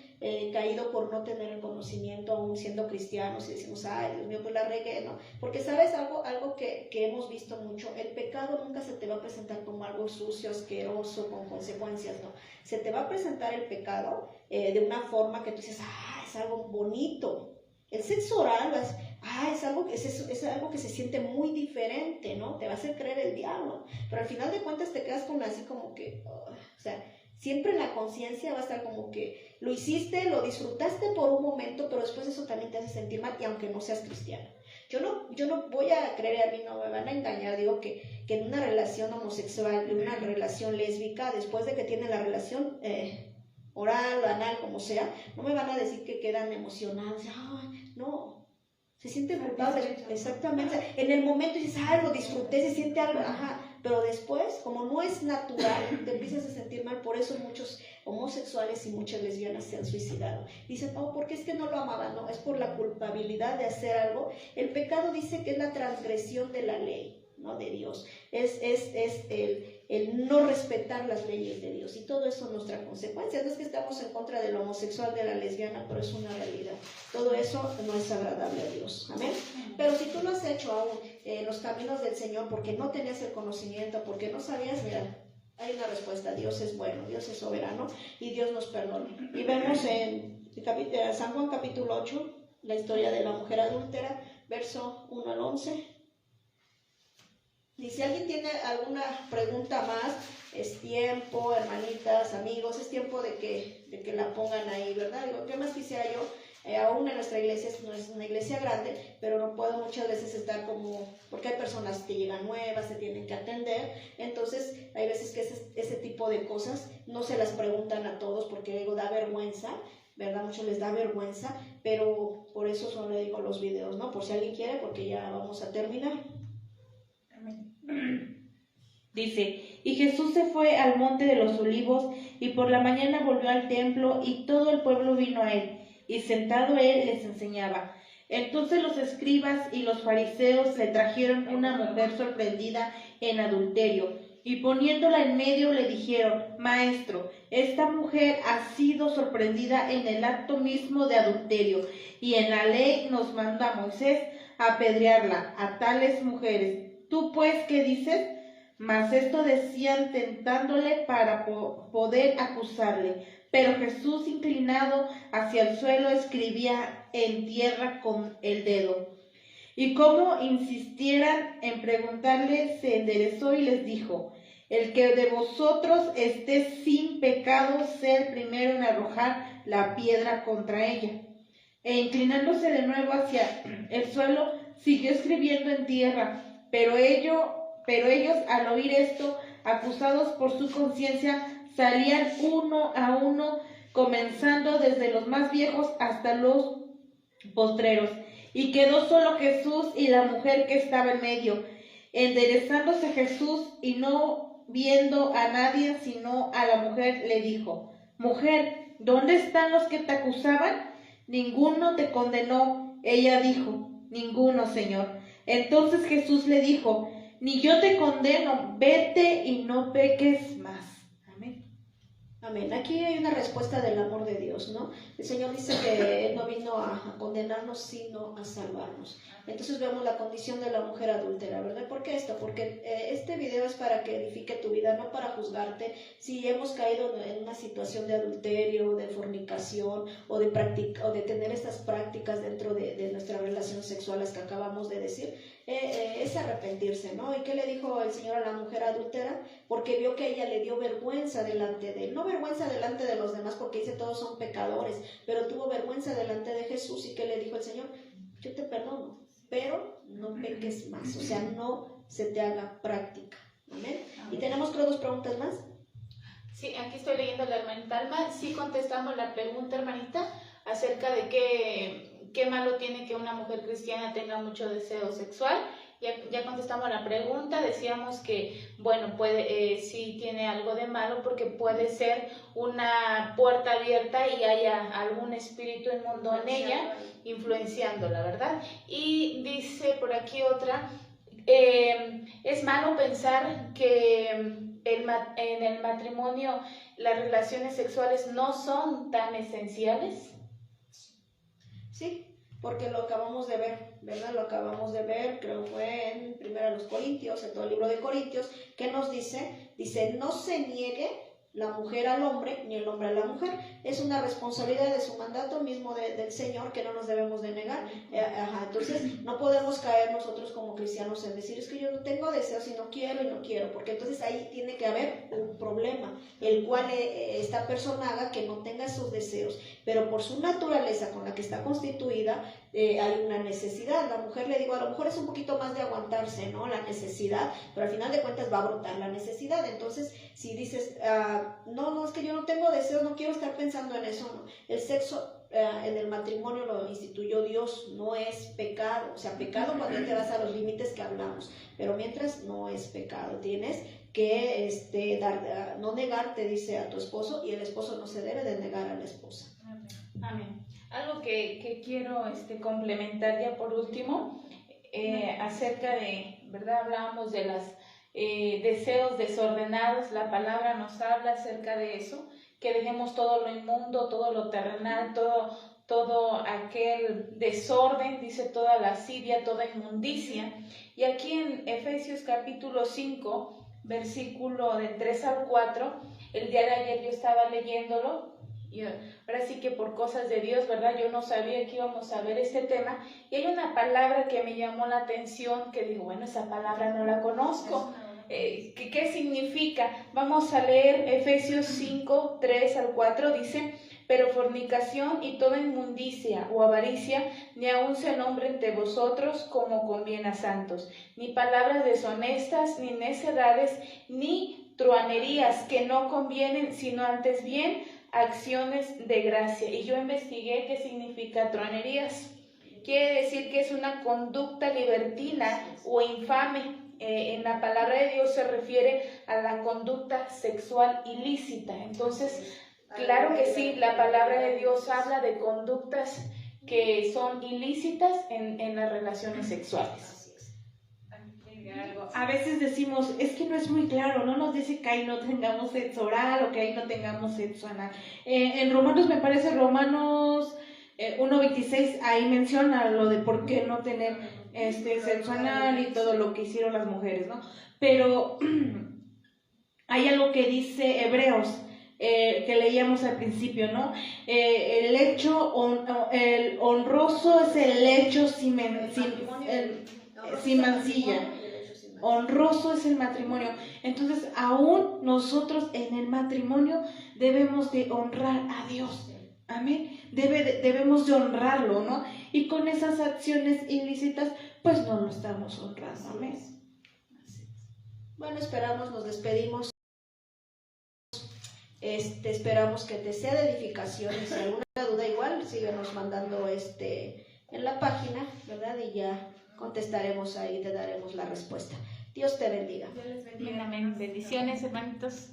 caído por no tener el conocimiento aún siendo cristianos y decimos, ay Dios mío, pues la regué, ¿no? Porque sabes algo que hemos visto mucho, el pecado nunca se te va a presentar como algo sucio, asqueroso, con consecuencias, ¿no? Se te va a presentar el pecado de una forma que tú dices, es algo bonito. El sexo oral es algo que se siente muy diferente, ¿no? Te va a hacer creer el diablo, pero al final de cuentas te quedas con así como que, o sea, siempre en la conciencia va a estar como que lo hiciste, lo disfrutaste por un momento, pero después eso también te hace sentir mal, y aunque no seas cristiano. Yo no voy a creer, a mí no me van a engañar, digo que en una relación homosexual, en una relación lésbica, después de que tienen la relación oral, anal, como sea, no me van a decir que quedan emocionados, no, se sienten culpables, exactamente, en el momento dices, lo disfruté, se siente algo, pero después, como no es natural, te empiezas a sentir mal. Por eso muchos homosexuales y muchas lesbianas se han suicidado. Dicen, porque es que no lo amaban, no, es por la culpabilidad de hacer algo. El pecado dice que es la transgresión de la ley, ¿no? De Dios, es el no respetar las leyes de Dios, y todo eso nos trae consecuencias. No es que estamos en contra del homosexual, de la lesbiana, pero es una realidad. Todo eso no es agradable a Dios, amén. Pero si tú lo has hecho aún en los caminos del Señor porque no tenías el conocimiento, porque no sabías, mira, hay una respuesta: Dios es bueno, Dios es soberano y Dios nos perdona. Y vemos en San Juan capítulo 8 la historia de la mujer adúltera, verso 1 al 11. Y si alguien tiene alguna pregunta más, es tiempo, hermanitas, amigos, es tiempo de que la pongan ahí, ¿verdad? Digo, ¿qué más quisiera yo? Aún en nuestra iglesia, no es una iglesia grande, pero no puedo muchas veces estar porque hay personas que llegan nuevas, se tienen que atender. Entonces hay veces que ese tipo de cosas no se las preguntan a todos, porque digo, da vergüenza, ¿verdad? Muchos les da vergüenza, pero por eso solo digo los videos, ¿no? Por si alguien quiere, porque ya vamos a terminar. Dice, y Jesús se fue al monte de los olivos, y por la mañana volvió al templo, y todo el pueblo vino a él, y sentado él les enseñaba. Entonces los escribas y los fariseos le trajeron una mujer sorprendida en adulterio, y poniéndola en medio le dijeron, Maestro, esta mujer ha sido sorprendida en el acto mismo de adulterio, y en la ley nos manda Moisés apedrearla a tales mujeres. ¿Tú pues qué dices? Mas esto decían tentándole para poder acusarle. Pero Jesús, inclinado hacia el suelo, escribía en tierra con el dedo. Y como insistieran en preguntarle, se enderezó y les dijo, el que de vosotros esté sin pecado, sea el primero en arrojar la piedra contra ella. E inclinándose de nuevo hacia el suelo, siguió escribiendo en tierra. Pero ellos, al oír esto, acusados por su conciencia, salían uno a uno, comenzando desde los más viejos hasta los postreros. Y quedó solo Jesús y la mujer que estaba en medio. Enderezándose Jesús y no viendo a nadie sino a la mujer, le dijo, Mujer, ¿dónde están los que te acusaban? Ninguno te condenó. Ella dijo, Ninguno, Señor. Entonces Jesús le dijo, ni yo te condeno, vete y no peques más. Amén. Amén. Aquí hay una respuesta del amor de Dios, ¿no? El Señor dice que Él no vino a condenarnos, sino a salvarnos. Entonces vemos la condición de la mujer adúltera, ¿verdad? ¿Por qué esto? Porque este video es para que edifique tu vida, no para juzgarte. Si hemos caído en una situación de adulterio, de fornicación, o de tener estas prácticas dentro de nuestras relaciones sexuales que acabamos de decir, es arrepentirse, ¿no? ¿Y qué le dijo el Señor a la mujer adúltera? Porque vio que ella le dio vergüenza delante de él, no vergüenza delante de los demás, porque dice todos son pecadores, pero tuvo vergüenza delante de Jesús. ¿Y qué le dijo el Señor? Yo te perdono, pero no peques más, o sea, no se te haga práctica. Amén. Y tenemos, creo, 2 preguntas más. Sí, aquí estoy leyendo la hermanita Alma. Sí contestamos la pregunta, hermanita, acerca de qué malo tiene que una mujer cristiana tenga mucho deseo sexual. Ya contestamos la pregunta, decíamos que, bueno, sí tiene algo de malo porque puede ser una puerta abierta y haya algún espíritu inmundo en ella, influenciándola, ¿verdad? Y dice por aquí otra, es malo pensar que en el matrimonio las relaciones sexuales no son tan esenciales. Sí, porque lo acabamos de ver, ¿verdad? Lo acabamos de ver, creo que fue en 1 Corintios, en todo el libro de Corintios, que nos dice, no se niegue la mujer al hombre, ni el hombre a la mujer. Es una responsabilidad de su mandato mismo del Señor que no nos debemos de negar. Entonces no podemos caer nosotros como cristianos en decir, es que yo no tengo deseos y no quiero, porque entonces ahí tiene que haber un problema, el cual esta persona haga que no tenga esos deseos, pero por su naturaleza con la que está constituida, hay una necesidad. La mujer, le digo, a lo mejor es un poquito más de aguantarse, ¿no? La necesidad, pero al final de cuentas va a brotar la necesidad. Entonces, si dices, no, es que yo no tengo deseos, no quiero estar pensando en eso, ¿no? El sexo en el matrimonio lo instituyó Dios, no es pecado. O sea, pecado cuando te vas a los límites que hablamos, pero mientras no es pecado. Tienes que no negarte, dice, a tu esposo, y el esposo no se debe de negar a la esposa. Amén. Algo que quiero complementar ya por último, acerca de, ¿verdad? Hablábamos de los deseos desordenados. La palabra nos habla acerca de eso, que dejemos todo lo inmundo, todo lo terrenal, todo aquel desorden, dice, toda lascivia, toda inmundicia. Y aquí en Efesios capítulo 5, versículo del 3 al 4, el día de ayer yo estaba leyéndolo, y ahora sí que por cosas de Dios, ¿verdad? Yo no sabía que íbamos a ver este tema, y hay una palabra que me llamó la atención, que digo, bueno, esa palabra no la conozco. ¿Qué significa? Vamos a leer Efesios 5, 3 al 4, dice, pero fornicación y toda inmundicia o avaricia ni aun se nombre entre vosotros como conviene a santos, ni palabras deshonestas, ni necedades, ni truanerías que no convienen, sino antes bien acciones de gracia. Y yo investigué qué significa truanerías. Quiere decir que es una conducta libertina o infame. En la palabra de Dios se refiere a la conducta sexual ilícita. Entonces, claro que sí, la palabra de Dios habla de conductas que son ilícitas en las relaciones sexuales. A veces decimos, es que no es muy claro, no nos dice que ahí no tengamos sexo oral o que ahí no tengamos sexo anal. En Romanos, me parece, Romanos 1:26, ahí menciona lo de por qué no tener sexo anal y todo lo que hicieron las mujeres, ¿no? Pero hay algo que dice Hebreos, que leíamos al principio, ¿no? El hecho el honroso es el hecho sin mancilla. Honroso es el matrimonio. Entonces, aún nosotros en el matrimonio debemos de honrar a Dios. Amén. Debemos de honrarlo, ¿no? Y con esas acciones ilícitas, pues no lo estamos honrando. Amén. Bueno, nos despedimos. Esperamos que te sea de edificación. Si hay alguna duda, igual síguenos mandando en la página, ¿verdad? Y ya contestaremos ahí, te daremos la respuesta. Dios te bendiga. Amén. Bendiciones, hermanitos.